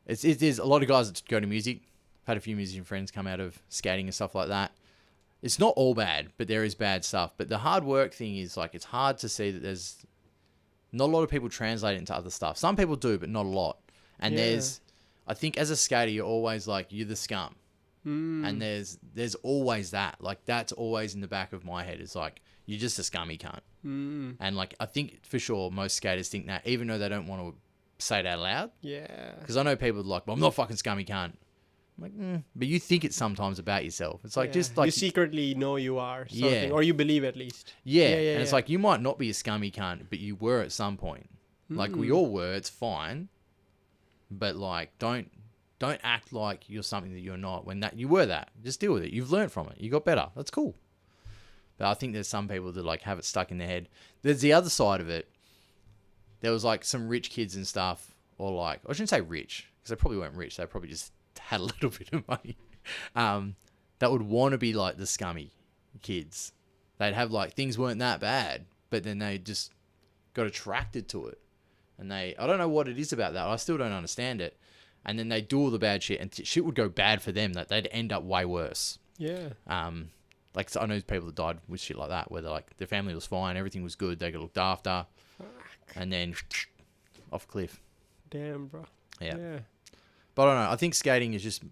B: There's a lot of guys that go to music. Had a few musician friends come out of skating and stuff like that. It's not all bad, but there is bad stuff. But the hard work thing is like, it's hard to see that there's not a lot of people translate it into other stuff. Some people do, but not a lot. And I think as a skater, you're always like, you're the scum. And there's always that. Like, that's always in the back of my head. It's like, you're just a scummy cunt. And like, I think for sure most skaters think that, even though they don't want to say it out loud.
C: Yeah.
B: Because I know people are like, well, I'm not fucking scummy cunt. I'm like, but you think it sometimes about yourself. It's like, just like...
C: You secretly know you are something, or you believe at least.
B: Yeah. And it's like, you might not be a scummy cunt, but you were at some point. Like, we all were, it's fine. But like, don't act like you're something that you're not when that you were that. Just deal with it. You've learned from it. You got better. That's cool. But I think there's some people that like have it stuck in their head. There's the other side of it. There was like some rich kids and stuff, or like, I shouldn't say rich, because they probably weren't rich. They probably just had a little bit of money. That would want to be like the scummy kids. They'd have like, things weren't that bad, but then they just got attracted to it. And I don't know what it is about that. I still don't understand it. And then they do all the bad shit, and shit would go bad for them, that they'd end up way worse.
C: Yeah.
B: Like, so I know people that died with shit like that, where they're like, their family was fine, everything was good, they got looked after.
C: Fuck.
B: And then off cliff.
C: Damn, bro.
B: Yeah. But I don't know. I think skating is just,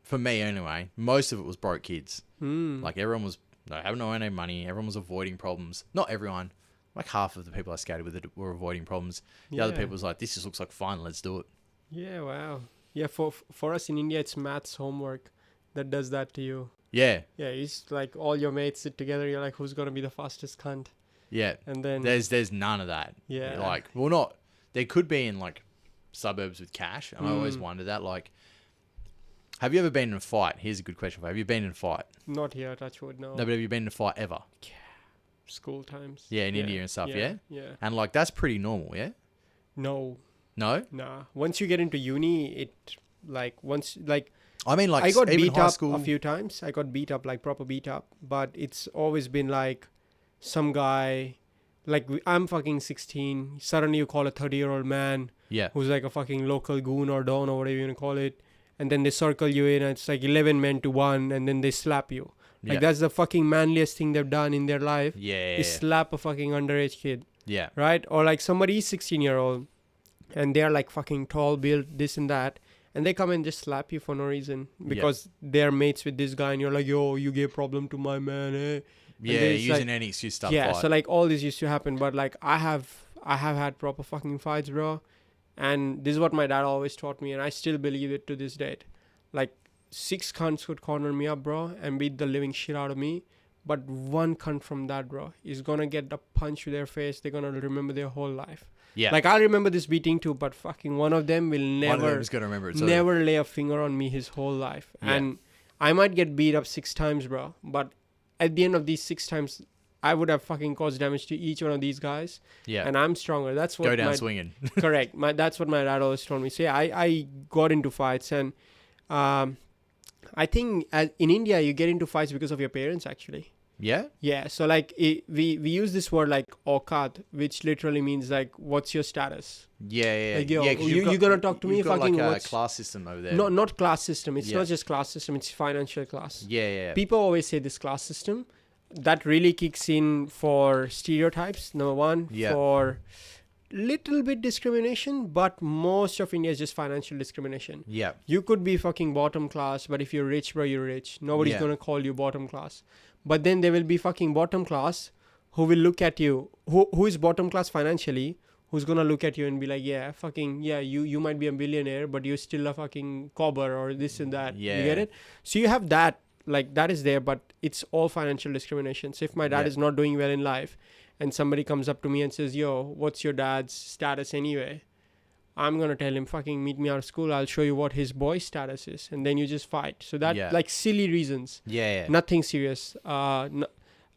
B: for me anyway, most of it was broke kids. Like, everyone was having no money. Everyone was avoiding problems. Not everyone. Like, half of the people I skated with were avoiding problems. The other people was like, this just looks like fun. Let's do it.
C: Yeah, wow. Yeah, for us in India, it's maths homework that does that to you.
B: Yeah.
C: Yeah, it's like all your mates sit together. You're like, who's going to be the fastest cunt?
B: Yeah.
C: And then...
B: There's none of that.
C: Yeah.
B: Like, well, not... There could be in, like, suburbs with cash. And I always wonder that, like... Have you ever been in a fight? Here's a good question for you. Have you been in a fight?
C: Not here, touch wood, no.
B: No, but have you been in a fight ever?
C: Yeah. School times.
B: Yeah, in India and stuff, yeah?
C: Yeah.
B: And, like, that's pretty normal, yeah?
C: No.
B: No?
C: Nah. Once you get into uni, it, like, once, like...
B: I mean, like,
C: I got
B: even
C: beat
B: high
C: up
B: school...
C: a few times. I got beat up, like, proper beat up. But it's always been, like, some guy... Like, I'm fucking 16. Suddenly you call a 30-year-old man...
B: Yeah.
C: Who's, like, a fucking local goon or don or whatever you want to call it. And then they circle you in, and it's, like, 11 men to 1, and then they slap you. Like, that's the fucking manliest thing they've done in their life.
B: Yeah.
C: Is slap a fucking underage kid.
B: Yeah.
C: Right? Or, like, somebody is 16-year-old... And they're like fucking tall, built, this and that. And they come and just slap you for no reason. Because they're mates with this guy. And you're like, yo, you gave problem to my man, eh?
B: Yeah, using any excuse stuff.
C: Yeah, so like all this used to happen. But like I have had proper fucking fights, bro. And this is what my dad always taught me. And I still believe it to this date. Like 6 cunts could corner me up, bro. And beat the living shit out of me. But one cunt from that, bro, is going to get a punch to their face. They're going to remember their whole life.
B: Yeah.
C: Like, I'll remember this beating too, but fucking one of them will never...
B: One of them is going to remember it too.
C: Never lay a finger on me his whole life. Yeah. And I might get beat up 6 times, bro. But at the end of these 6 times, I would have fucking caused damage to each one of these guys.
B: Yeah.
C: And I'm stronger. That's what...
B: Go down swinging.
C: Correct. That's what my dad always told me. So yeah, I got into fights. And I think in India, you get into fights because of your parents, actually.
B: Yeah?
C: Yeah. So, like, we use this word, like, aukat, which literally means, like, what's your status?
B: Yeah.
C: Like, yo, you're going to talk to me?
B: You've got,
C: fucking
B: like, a class system over there.
C: Not class system. It's not just class system. It's financial class.
B: Yeah.
C: People always say this class system. That really kicks in for stereotypes, number one.
B: Yeah.
C: For little bit discrimination, but most of India is just financial discrimination.
B: Yeah.
C: You could be fucking bottom class, but if you're rich, bro, you're rich. Nobody's going to call you bottom class. But then there will be fucking bottom class who will look at you, who is bottom class financially, who's going to look at you and be like, you might be a billionaire, but you're still a fucking cobber or this and that.
B: Yeah.
C: You get it? So you have that, like, that is there, but it's all financial discrimination. So if my dad is not doing well in life and somebody comes up to me and says, yo, what's your dad's status anyway? I'm going to tell him, fucking meet me out of school. I'll show you what his boy status is. And then you just fight. So that, like, silly reasons.
B: Yeah.
C: Nothing serious.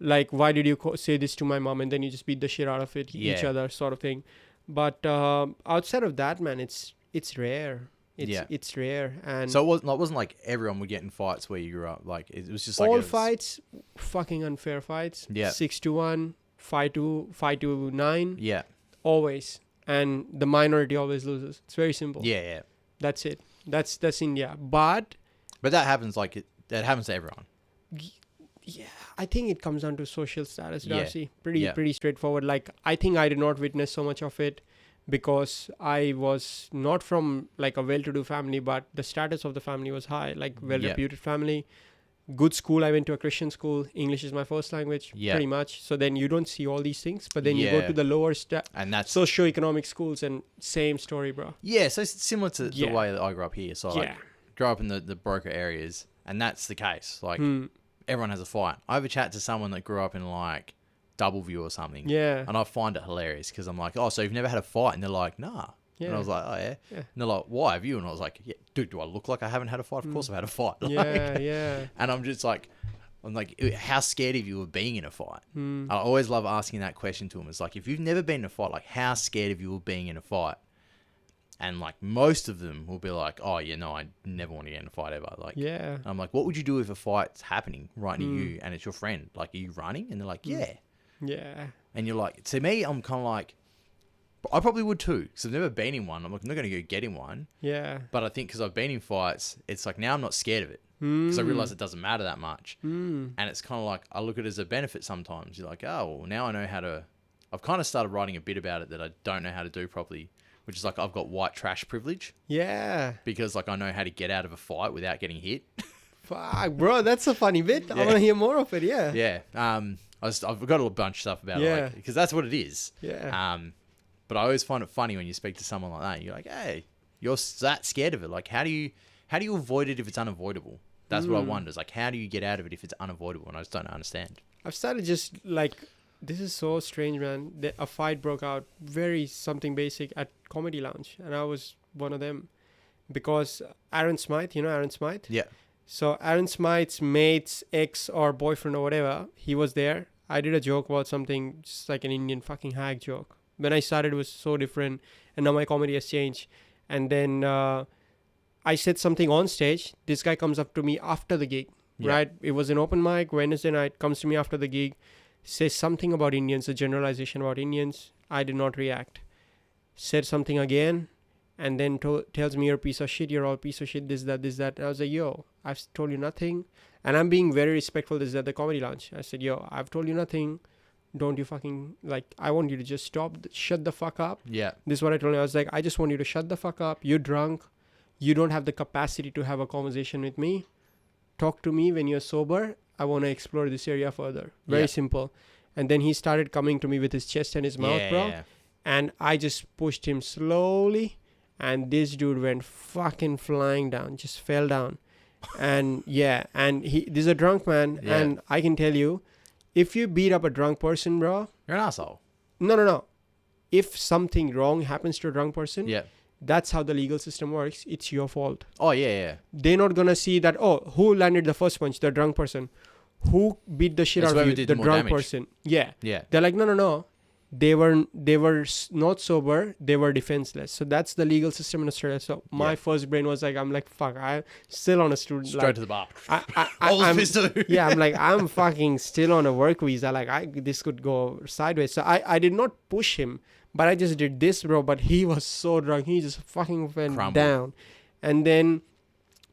C: Like, why did you say this to my mom? And then you just beat the shit out of each other, sort of thing. But outside of that, man, it's rare. It's rare. And
B: so it wasn't like everyone would get in fights where you grew up. Like, it was just like
C: all fights, fucking unfair fights. Yeah. 6-1, 5-9.
B: Yeah.
C: Always. And the minority always loses. It's very simple.
B: Yeah.
C: That's it. That's India. But
B: that happens that happens to everyone.
C: Yeah, I think it comes down to social status, Darcy. Pretty straightforward. Like, I think I did not witness so much of it because I was not from like a well-to-do family, but the status of the family was high, like well-reputed family. Good school. I went to a Christian school. English is my first language, pretty much. So then you don't see all these things, but then you go to the lower and that's socio-economic schools, and same story, bro.
B: Yeah, so it's similar to the way that I grew up here. So I grew up in the broker areas, and that's the case. Like, everyone has a fight. I have a chat to someone that grew up in like Doubleview or something. Yeah. And I find it hilarious because I'm like, oh, so you've never had a fight? And they're like, nah. Yeah. And I was like, oh, yeah. And they're like, why have you? And I was like, yeah, dude, do I look like I haven't had a fight? Of course I've had a fight.
C: Yeah.
B: And I'm just like, how scared of you of being in a fight? I always love asking that question to them. It's like, if you've never been in a fight, like, how scared of you of being in a fight? And like most of them will be like, oh, yeah, no, I never want to get in a fight ever. Like, I'm like, what would you do if a fight's happening right near you and it's your friend? Like, are you running? And they're like, yeah. And you're like, to me, I'm kind of like, I probably would too, because I've never been in one. I'm like, I'm not going to go get in one. Yeah. But I think because I've been in fights, it's like now I'm not scared of it. Because I realize it doesn't matter that much. And it's kind of like, I look at it as a benefit sometimes. You're like, oh, well, now I know how to, I've kind of started writing a bit about it that I don't know how to do properly. Which is like, I've got white trash privilege. Yeah. Because like I know how to get out of a fight without getting hit.
C: Fuck, bro, that's a funny bit. I want to hear more of it. Yeah.
B: Yeah. I've got a bunch of stuff about it, like, because that's what it is.
C: Yeah.
B: But I always find it funny when you speak to someone like that. You're like, hey, you're that scared of it. Like, how do you avoid it if it's unavoidable? That's what I wonder. Is like, how do you get out of it if it's unavoidable? And I just don't understand.
C: I've started just like, this is so strange, man. A fight broke out, very something basic at Comedy Lounge, and I was one of them because Aaron Smythe, you know Aaron Smythe?
B: Yeah.
C: So Aaron Smythe's mate's ex or boyfriend or whatever, he was there. I did a joke about something, just like an Indian fucking hag joke. When I started, it was so different, and now my comedy has changed. And then I said something on stage. This guy comes up to me after the gig, right? It was an open mic, Wednesday night, comes to me after the gig, says something about Indians, a generalization about Indians. I did not react. Said something again, and then tells me, you're a piece of shit, you're all piece of shit, this, that. And I was like, yo, I've told you nothing. And I'm being very respectful. This is at the Comedy Lounge. I said, yo, I've told you nothing. Don't you fucking, like, I want you to just shut the fuck up.
B: Yeah.
C: This is what I told him. I was like, I just want you to shut the fuck up. You're drunk. You don't have the capacity to have a conversation with me. Talk to me when you're sober. I want to explore this area further. Very simple. And then he started coming to me with his chest and his mouth, bro. Yeah. And I just pushed him slowly. And this dude went fucking flying down. Just fell down. And and this is a drunk man. Yeah. And I can tell you, if you beat up a drunk person, bro.
B: You're an asshole.
C: No. If something wrong happens to a drunk person, that's how the legal system works. It's your fault.
B: Oh, yeah.
C: They're not going to see that, oh, who landed the first punch? The drunk person. Who beat the shit out of you? The drunk person. Yeah. They're like, no. They were not sober. They were defenseless. So that's the legal system in Australia. So my first brain was like, I'm like, fuck, I'm still on a student.
B: Straight to the bar.
C: I'm like, I'm fucking still on a work visa. Like, this could go sideways. So I did not push him, but I just did this, bro. But he was so drunk. He just fucking went down. And then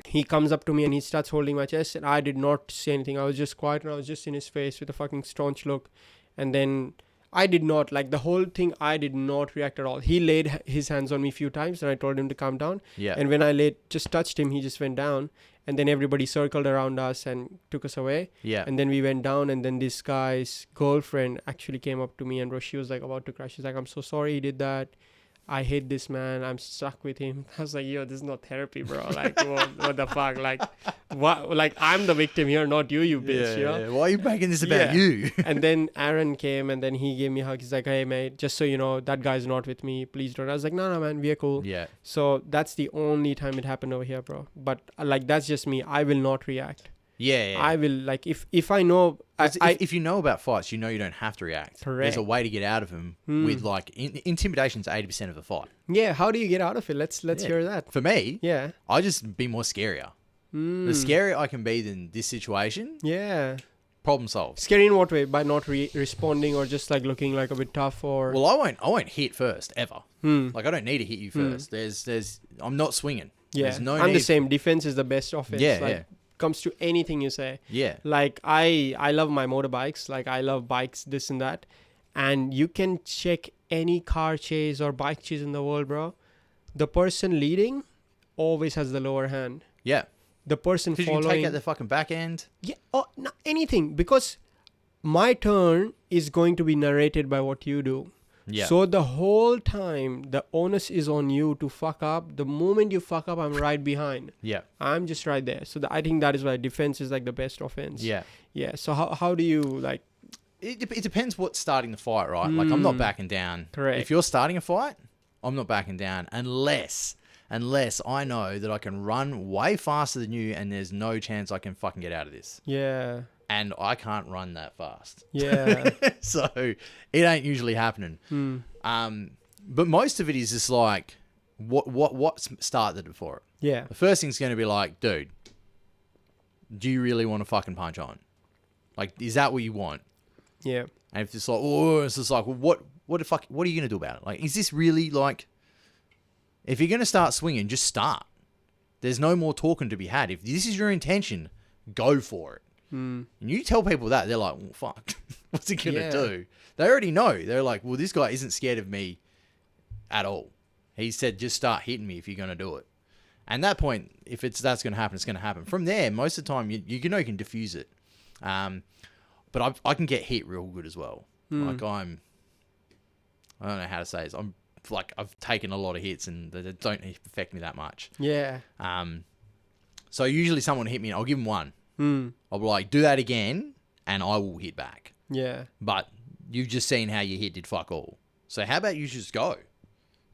C: he comes up to me and he starts holding my chest. And I did not say anything. I was just quiet and I was just in his face with a fucking staunch look. And then I did not, like the whole thing, I did not react at all. He laid his hands on me a few times and I told him to calm down. Yeah. And when I just touched him, he just went down. And then everybody circled around us and took us away. Yeah. And then we went down and then this guy's girlfriend actually came up to me and she was like about to cry. She's like, I'm so sorry he did that. I hate this man. I'm stuck with him. I was like, yo, this is not therapy, bro. Like, what the fuck? Like, what? Like, I'm the victim here, not you, you bitch. You know?
B: Yeah. Why are you making this about you?
C: And then Aaron came and then he gave me a hug. He's like, hey, mate, just so you know, that guy's not with me. Please don't. I was like, no, man, we are cool.
B: Yeah.
C: So that's the only time it happened over here, bro. But like, that's just me. I will not react.
B: Yeah.
C: I will, like, if I know...
B: if you know about fights, you know you don't have to react.
C: Correct.
B: There's a way to get out of them with, like, intimidation's 80% of the fight.
C: Yeah, how do you get out of it? Let's hear that.
B: For me,
C: Yeah.
B: I just be more scarier. The scarier I can be than this situation,
C: Yeah.
B: problem solved.
C: Scary in what way? By not responding or just like looking like a bit tough or...
B: Well, I won't hit first ever. Like I don't need to hit you first. I'm not swinging.
C: Yeah,
B: There's no
C: I'm
B: need.
C: the same. Defense is the best offense.
B: Yeah,
C: like,
B: yeah.
C: Comes to anything you say.
B: Yeah.
C: Like I love my motorbikes. Like I love bikes, this and that. And you can check any car chase or bike chase in the world, bro. The person leading always has the lower hand.
B: Yeah.
C: The person
B: Because
C: following...
B: you can take out the fucking back end.
C: Yeah, oh, no, anything. Because my turn is going to be narrated by what you do.
B: Yeah.
C: So the whole time, the onus is on you to fuck up. The moment you fuck up, I'm right behind.
B: Yeah.
C: I'm just right there. So I think that is why defense is like the best offense.
B: Yeah.
C: Yeah. So how do you like...
B: It depends what's starting the fight, right? Like, I'm not backing down.
C: Correct.
B: If you're starting a fight, I'm not backing down unless I know that I can run way faster than you and there's no chance I can fucking get out of this.
C: Yeah.
B: And I can't run that fast.
C: Yeah.
B: So it ain't usually happening. But most of it is just like, what started it for it?
C: Yeah.
B: The first thing's going to be like, dude, do you really want to fucking punch on? Like, is that what you want?
C: Yeah.
B: And if it's like, oh, it's just like, well, what are you going to do about it? Like, is this really like, if you're going to start swinging, just start. There's no more talking to be had. If this is your intention, go for it. And you tell people that, they're like, well, fuck, what's he going to do? They already know. They're like, well, this guy isn't scared of me at all. He said, just start hitting me if you're going to do it. And that point, if that's going to happen, it's going to happen. From there, most of the time, you know you can diffuse it. But I can get hit real good as well. Like I don't know how to say this. I've taken a lot of hits and they don't affect me that much.
C: Yeah.
B: So usually someone hit me and I'll give them one. I'll be like, do that again and I will hit back.
C: Yeah.
B: But you've just seen how you hit did fuck all. So how about you just go?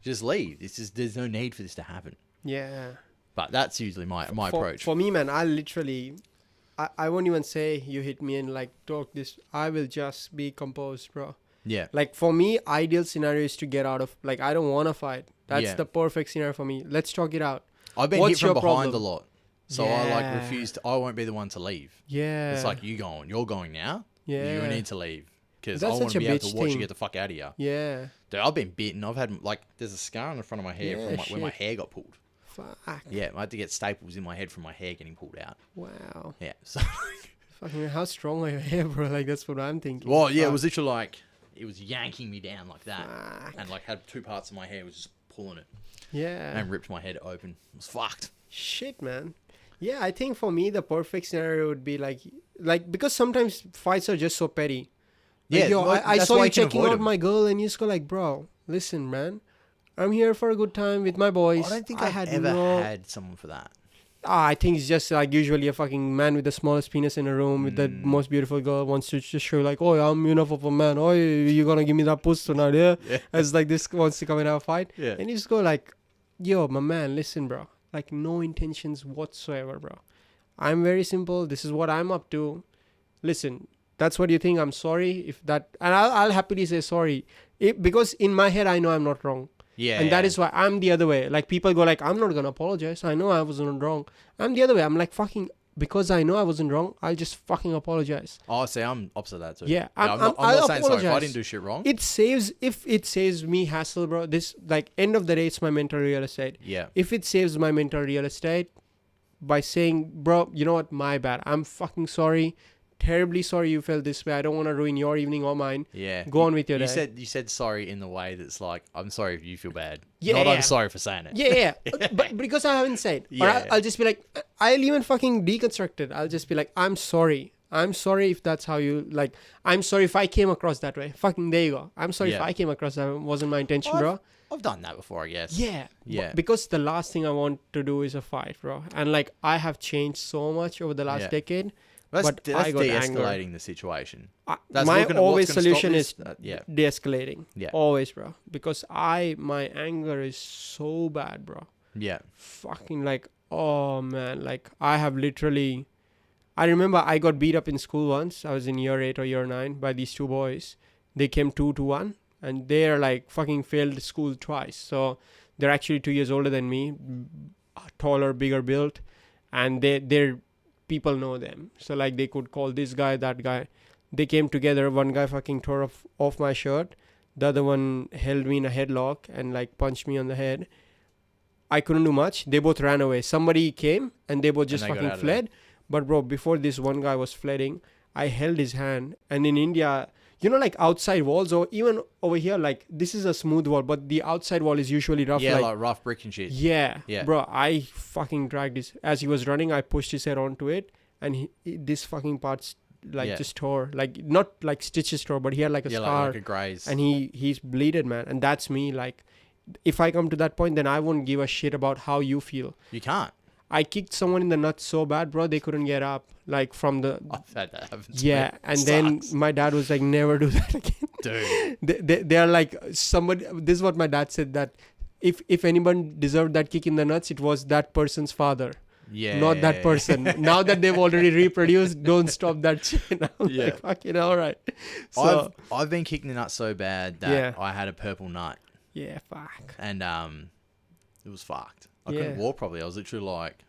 B: Just leave. There's no need for this to happen.
C: Yeah.
B: But that's usually my approach.
C: For me, man, I won't even say you hit me and like talk this. I will just be composed, bro.
B: Yeah.
C: Like for me, ideal scenario is to get out of, like, I don't want to fight. That's the perfect scenario for me. Let's talk it out.
B: I've been hit from behind a lot. So I
C: Yeah.
B: refuse I won't be the one to leave.
C: Yeah.
B: It's like, you're going now.
C: Yeah.
B: You need to leave. Because I
C: That's
B: want
C: such
B: to
C: a
B: be able
C: bitch
B: to watch you
C: thing.
B: get the fuck out of here.
C: Yeah.
B: Dude, I've been bitten. I've had, like, there's a scar on the front of my hair
C: Yeah,
B: from where my
C: shit.
B: hair got pulled.
C: Fuck.
B: Yeah, I had to get staples in my head from my hair getting pulled out.
C: Wow.
B: Yeah. So,
C: Fucking how strong are your hair, bro? Like, that's what I'm thinking.
B: well, yeah, it
C: Fuck.
B: was literally like, it was yanking me down like that.
C: Fuck.
B: And, like, had two parts of my hair was just pulling it.
C: Yeah.
B: And ripped my head open. It was fucked.
C: Shit, man. Yeah, I think for me, the perfect scenario would be like, because sometimes fights are just so petty. Like,
B: Yeah,
C: yo,
B: well,
C: I
B: that's
C: saw
B: why
C: you
B: you can
C: checking
B: avoid
C: out
B: 'em.
C: my girl and you just go like, bro, listen, man. I'm here for a good time with my boys.
B: I don't think I've ever had someone for that.
C: I think it's just like usually a fucking man with the smallest penis in a room with the most beautiful girl wants to just show like, oh, I'm enough of a man. Oh, you gonna give me that puss tonight, yeah? It's like this wants to come and have a fight.
B: Yeah.
C: And you just go like, yo, my man, listen, bro. Like no intentions whatsoever, bro. I'm very simple. This is what I'm up to. Listen, that's what you think. I'm sorry if that, and I'll happily say sorry. Because in my head, I know I'm not wrong.
B: Yeah.
C: And that is why I'm the other way. Like people go like, I'm not going to apologize. I know I wasn't wrong. I'm the other way. I'm like, fucking, because I know I wasn't wrong, I'll just fucking apologize.
B: Oh, see, I'm opposite of that too.
C: Yeah.
B: I'm
C: I'll
B: not saying sorry if I
C: apologize.
B: didn't do shit wrong.
C: If it saves me hassle, bro, this, like, end of the day, it's my mental real estate.
B: Yeah.
C: If it saves my mental real estate by saying, bro, you know what, my bad. I'm fucking sorry. Terribly sorry you felt this way. I don't want to ruin your evening or mine.
B: Yeah.
C: Go on with your day.
B: You said sorry in the way that's like, I'm sorry if you feel bad.
C: Yeah,
B: Not
C: yeah.
B: I'm sorry for saying it.
C: Yeah. But because I haven't said. Or
B: Yeah.
C: I'll just be like, I'll even fucking deconstruct it. I'll just be like, I'm sorry. I'm sorry if that's how you like. I'm sorry if I came across that way. Fucking there you go. I'm sorry if
B: Yeah.
C: I came across that. Wasn't my intention, bro.
B: I've done that before, I guess.
C: Yeah.
B: Yeah.
C: Because the last thing I want to do is a fight, bro. And like I have changed so much over the last
B: Yeah.
C: decade.
B: That's
C: But I got
B: de-escalating the situation. That's
C: My
B: looking at
C: always
B: what's gonna
C: solution
B: stop
C: is
B: this. Yeah.
C: de-escalating.
B: Yeah.
C: Always, bro. Because my anger is so bad, bro.
B: Yeah.
C: Fucking like, oh man, like I have literally. I remember I got beat up in school once. I was in year 8 or year 9 by these two boys. They came 2-1, and they're like fucking failed school twice. So they're actually 2 years older than me, taller, bigger built, and they're people know them. So like they could call this guy, that guy. They came together. One guy fucking tore off my shirt. The other one held me in a headlock and like punched me on the head. I couldn't do much. They both ran away. Somebody came and they both just fucking fled. But bro, before this one guy was fleeing, I held his hand. And in India, you know, like outside walls, or even over here, like this is a smooth wall, but the outside wall is usually rough.
B: Yeah, like rough brick and shit.
C: Yeah.
B: Yeah.
C: Bro, I fucking dragged his, as he was running, I pushed his head onto it, and this fucking part's like just tore, like not like stitches tore, but he had like a scar.
B: Like a graze.
C: And he's bleeded, man. And that's me. Like, if I come to that point, then I won't give a shit about how you feel.
B: You can't.
C: I kicked someone in the nuts so bad, bro, they couldn't get up. Like from the...
B: I've had that happen.
C: Yeah, and then my dad was like, never do that again. Dude. They're like, somebody... This is what my dad said, that if anyone deserved that kick in the nuts, it was that person's father.
B: Yeah.
C: Not that person. Now that they've already reproduced, don't stop that shit. I'm like, fucking all right. So,
B: I've been kicked in the nuts so bad that I had a purple nut.
C: Yeah, fuck.
B: And it was fucked. I couldn't walk properly. I was literally like...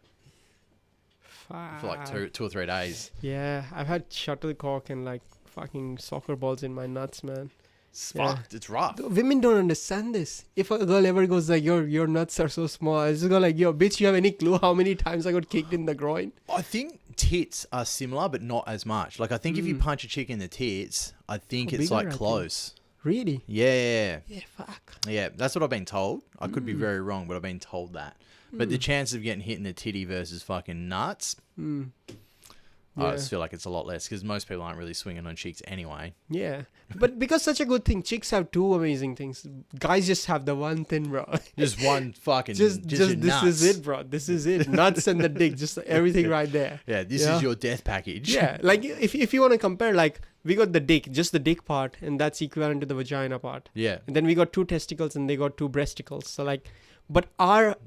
B: For like 2 or 3 days.
C: Yeah, I've had shuttlecock and like fucking soccer balls in my nuts, man.
B: It's fucked. It's rough.
C: Women don't understand this. If a girl ever goes like, your nuts are so small, I just go like, yo, bitch, you have any clue how many times I got kicked in the groin?
B: I think tits are similar, but not as much. Like, I think if you punch a chick in the tits, I think it's like close.
C: Really?
B: Yeah.
C: Yeah, fuck.
B: Yeah, that's what I've been told. I could be very wrong, but I've been told that. But the chance of getting hit in the titty versus fucking nuts, I just feel like it's a lot less because most people aren't really swinging on chicks anyway.
C: Yeah. But because such a good thing, chicks have two amazing things. Guys just have the one thing, bro.
B: Just one fucking...
C: just this
B: nuts.
C: is it, bro. This is it. Nuts and the dick. Just everything right there.
B: Yeah, this is your death package.
C: Yeah. Like, if you want to compare, like, we got the dick, just the dick part, and that's equivalent to the vagina part.
B: Yeah.
C: And then we got 2 testicles and they got 2 breasticles. So, like... But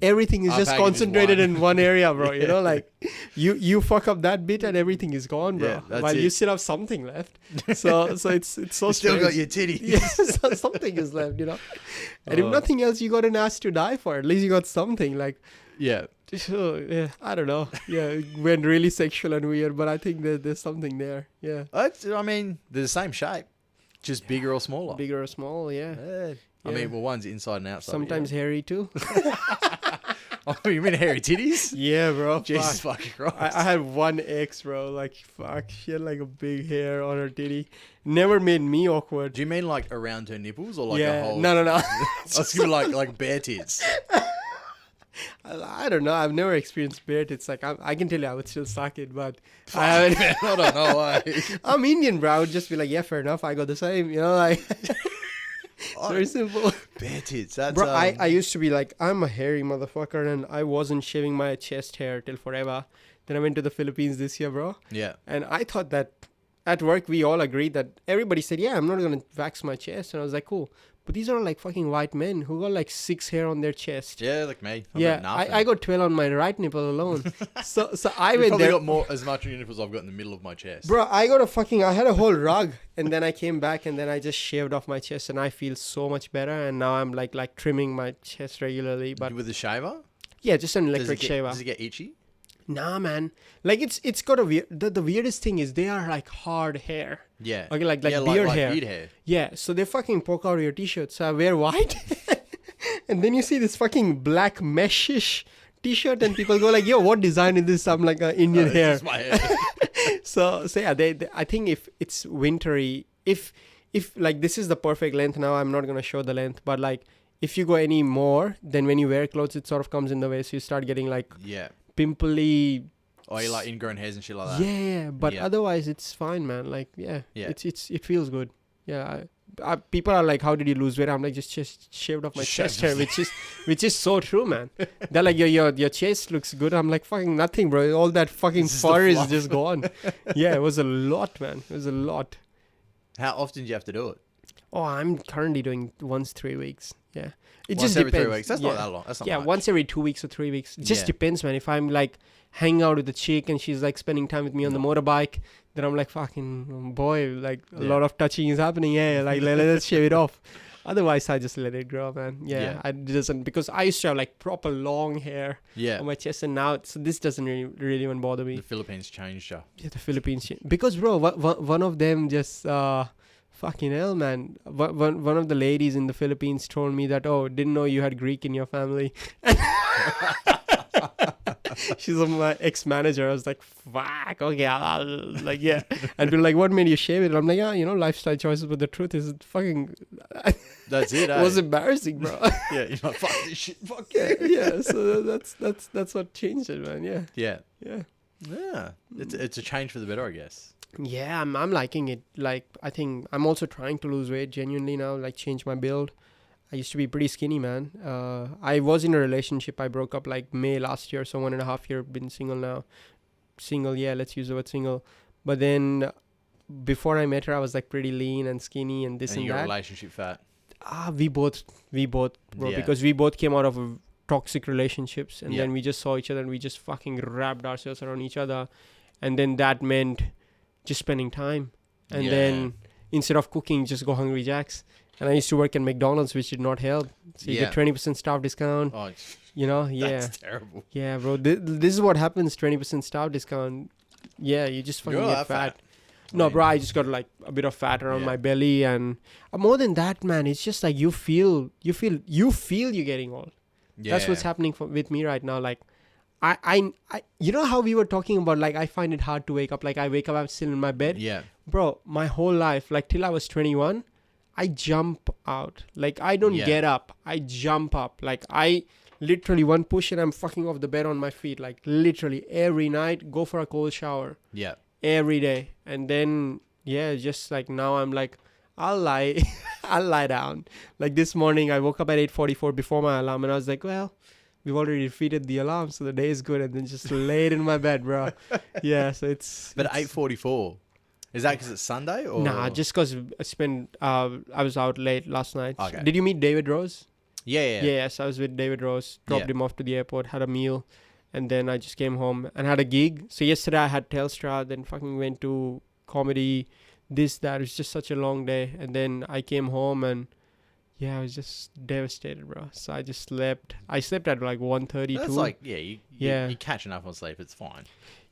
C: everything is just concentrated in one area, bro. You know, like you fuck up that bit and everything is gone, bro.
B: Yeah,
C: While you still have something left. So it's so
B: still got your titties.
C: Yeah, so something is left, you know. And if nothing else, you got an ass to die for. At least you got something. Like,
B: yeah,
C: I don't know. Yeah, it went really sexual and weird, but I think there's something there. Yeah.
B: I mean, they're the same shape, just bigger or smaller.
C: Bigger or small, yeah.
B: I mean, well, one's inside and outside.
C: Sometimes hairy too.
B: Oh, you mean hairy titties?
C: Yeah, bro.
B: Jesus fucking Christ.
C: I had one ex, bro. Like, fuck. She had like a big hair on her titty. Never made me awkward.
B: Do you mean like around her nipples or like a whole...
C: No.
B: I was giving like bare tits.
C: I don't know. I've never experienced bare tits. Like, I can tell you I would still suck it, but I haven't.
B: I don't know why.
C: I'm Indian, bro. I would just be like, yeah, fair enough. I got the same. You know, like... It's very simple.
B: Bare tits. That's,
C: bro, I used to be like, I'm a hairy motherfucker, and I wasn't shaving my chest hair till forever. Then I went to the Philippines this year, bro.
B: Yeah.
C: And I thought that at work, we all agreed that everybody said, yeah, I'm not going to wax my chest. And I was like, cool. But these are like fucking white men who got like 6 hair on their chest.
B: Yeah, like me.
C: I got 12 on my right nipple alone. so I went
B: probably
C: there.
B: got more as much on your nipples I've got in the middle of my chest.
C: Bro, I had a whole rug, and then I came back and then I just shaved off my chest, and I feel so much better. And now I'm like trimming my chest regularly. But
B: with a shaver?
C: Yeah, just an electric shaver.
B: Does it get itchy?
C: Nah, man. Like it's got a weird. The weirdest thing is they are like hard hair.
B: Yeah.
C: Okay, like beard hair.
B: Beard hair.
C: Yeah, so they fucking poke out your t-shirt. So I wear white, and then you see this fucking black meshish t-shirt, and people go like, "Yo, what design is this?" I'm like, Indian hair.
B: This is my hair.
C: so yeah, they I think if it's wintry, if like this is the perfect length now, I'm not gonna show the length, but like if you go any more, then when you wear clothes, it sort of comes in the way, so you start getting like pimply
B: Or you like ingrown hairs and shit like that.
C: Yeah, but otherwise it's fine, man. Like, it feels good. Yeah. People are like, how did you lose weight? I'm like, just shaved off my chest hair, which is so true, man. They're like, your chest looks good. I'm like, fucking nothing, bro. All that fucking fur is just gone. Yeah, it was a lot, man. It was a lot.
B: How often do you have to do it?
C: Oh, I'm currently doing once 3 weeks. Yeah. It
B: Once
C: just
B: every
C: depends.
B: 3 weeks. That's not that long. That's not much.
C: Once every 2 weeks or 3 weeks. It just depends, man. If I'm like hanging out with a chick and she's like spending time with me on the motorbike, then I'm like, fucking boy, like a lot of touching is happening. Yeah, like let's shave it off. Otherwise, I just let it grow, man. Yeah. I doesn't, because I used to have like proper long hair on my chest, and now this doesn't really even bother me.
B: The Philippines changed you.
C: Yeah, the Philippines because bro, one of them just fucking hell, man. One of the ladies in the Philippines told me that, didn't know you had Greek in your family. She's my ex-manager. I was like, fuck, okay, I'll like, yeah. And be like, what made you shave it? I'm like, lifestyle choices, but the truth is fucking...
B: That's it,
C: It was embarrassing, bro.
B: Yeah, you're like, fuck this shit, fuck
C: yeah, so that's what changed it, man, yeah.
B: Yeah. It's a change for the better, I guess.
C: Yeah, I'm liking it. Like, I think I'm also trying to lose weight genuinely now, like change my build. I used to be pretty skinny, man. I was in a relationship. I broke up like May last year, so 1.5 years. Been single now. Single, yeah, let's use the word single. But then before I met her, I was like pretty lean and skinny and this and
B: you
C: that.
B: got relationship fat.
C: We both, bro, because we both came out of toxic relationships, and then we just saw each other and we just fucking wrapped ourselves around each other, and then that meant just spending time, and then instead of cooking, just go Hungry Jack's. And I used to work at McDonald's, which did not help. So you get 20% staff discount.
B: Oh,
C: That's
B: terrible.
C: Yeah, bro. This is what happens, 20% staff discount. Yeah, you just fucking get fat. No, bro, I just got like a bit of fat around my belly. And more than that, man, it's just like you feel you're getting old. Yeah. That's what's happening with me right now. Like, I you know how we were talking about, like, I find it hard to wake up. Like, I wake up, I'm still in my bed.
B: Yeah.
C: Bro, my whole life, like till I was 21, I jump out. Like, I don't get up. I jump up. Like, I literally one push and I'm fucking off the bed on my feet. Like, literally every night, go for a cold shower.
B: Yeah.
C: Every day. And then, just like now I'm like, I'll lie down. Like this morning, I woke up at 8:44 before my alarm, and I was like, well, we've already defeated the alarm, so the day is good. And then just laid in my bed, bro. Yeah, so it's...
B: But 8:44... Is that because it's Sunday? Or?
C: Nah, just because I was out late last night.
B: Okay.
C: Did you meet David Rose?
B: Yeah.
C: Yes, I was with David Rose. Dropped him off to the airport, had a meal, and then I just came home and had a gig. So yesterday I had Telstra, then fucking went to comedy, this, that. It was just such a long day. And then I came home and, I was just devastated, bro. So I just slept. I slept at like 1:32.
B: That's like, you're catching up on sleep. It's fine.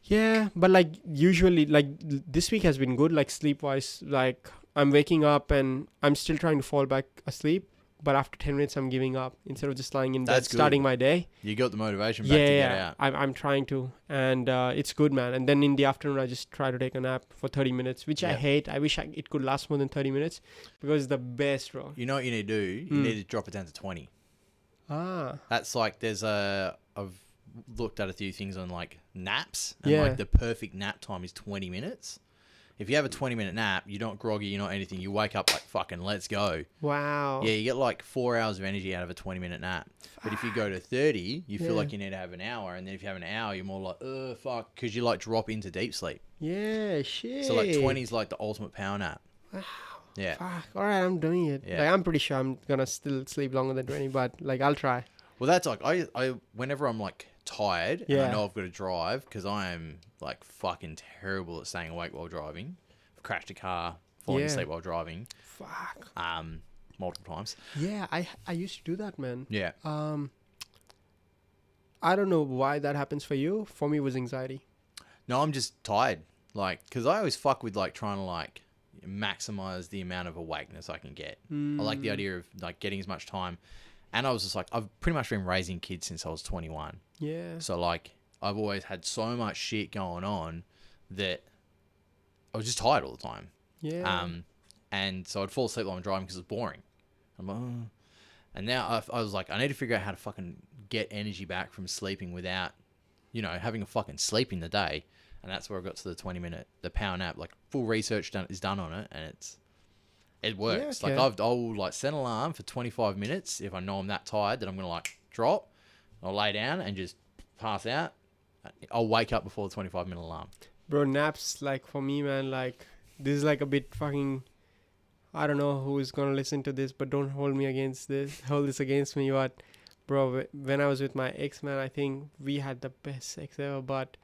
C: Yeah, but like usually, like this week has been good, like sleep-wise. Like I'm waking up and I'm still trying to fall back asleep, but after 10 minutes I'm giving up instead of just lying in bed, starting my day.
B: You got the motivation back to get out.
C: I'm trying to, and it's good, man. And then in the afternoon I just try to take a nap for 30 minutes, which I hate. I wish it could last more than 30 minutes because it's the best, bro.
B: You know what you need to do? You need to drop it down to 20. That's like I've looked at a few things on like naps, and like the perfect nap time is 20 minutes. If you have a 20-minute nap, you're not groggy, you're not anything. You wake up like, fucking, let's go.
C: Wow.
B: Yeah, you get like 4 hours of energy out of a 20-minute nap. But if you go to 30, you feel like you need to have an hour. And then if you have an hour, you're more like, fuck, because you like drop into deep sleep.
C: Yeah, shit.
B: So like 20 is like the ultimate power nap.
C: Wow.
B: Yeah.
C: Fuck. All right, I'm doing it.
B: Yeah.
C: Like, I'm pretty sure I'm going to still sleep longer than 20, but like, I'll try.
B: Well, that's like, I whenever I'm like tired and I know I've got to drive, because I am like fucking terrible at staying awake while driving. I've crashed a car, falling asleep while driving.
C: Fuck.
B: Multiple times.
C: Yeah, I used to do that, man.
B: Yeah.
C: I don't know why that happens for you. For me, it was anxiety.
B: No, I'm just tired. Like, because I always fuck with like trying to like maximize the amount of awakeness I can get. I like the idea of like getting as much time. And I was just like, I've pretty much been raising kids since I was 21.
C: Yeah.
B: So like, I've always had so much shit going on that I was just tired all the time.
C: Yeah.
B: And so I'd fall asleep while I'm driving because it's boring. I'm like, oh. And now I was like, I need to figure out how to fucking get energy back from sleeping without having a fucking sleep in the day. And that's where I got to the 20-minute, the power nap. Like, full research is done on it, and it works.
C: Yeah, okay.
B: Like, I'll like set an alarm for 25 minutes if I know I'm that tired that I'm gonna like drop. I'll lay down and just pass out. I'll wake up before the 25-minute alarm.
C: Bro, naps, like, for me, man, like, this is like a bit fucking, I don't know who is going to listen to this, but don't hold this against me. But, bro, when I was with my ex, man, I think we had the best sex ever, but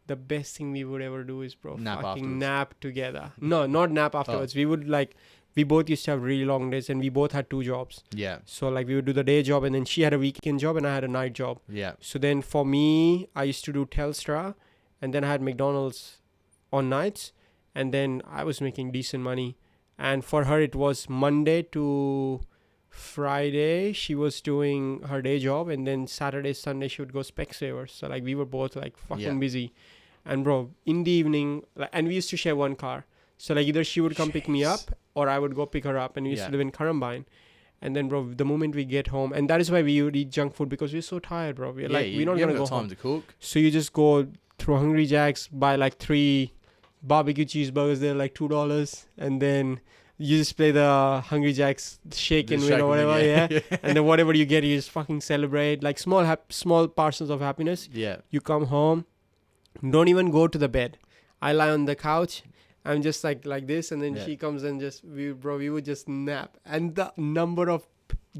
C: the best thing we would ever do is, bro, nap together. No, not nap afterwards. We would, like, we both used to have really long days, and we both had 2 jobs.
B: Yeah.
C: So, like, we would do the day job, and then she had a weekend job, and I had a night job.
B: Yeah.
C: So then for me, I used to do Telstra, and then I had McDonald's on nights, and then I was making decent money. And for her, it was Monday to Friday. She was doing her day job, and then Saturday, Sunday, she would go Specsavers. So, like, we were both, like, fucking busy. And, bro, in the evening, like, and we used to share one car. So, like, either she would come pick me up, or I would go pick her up, and we used to live in Currambine. And then, bro, the moment we get home, and that is why we would eat junk food, because we're so tired, bro. We're like, we're not going to go
B: time
C: home
B: to cook.
C: So you just go through Hungry Jack's, buy like 3 barbecue cheeseburgers. They're like $2, and then you just play the Hungry Jack's shake and win or whatever, yeah. And then whatever you get, you just fucking celebrate, like small parcels of happiness.
B: Yeah.
C: You come home, don't even go to the bed. I lie on the couch. I'm just like this, and then she comes and we would just nap. And the number of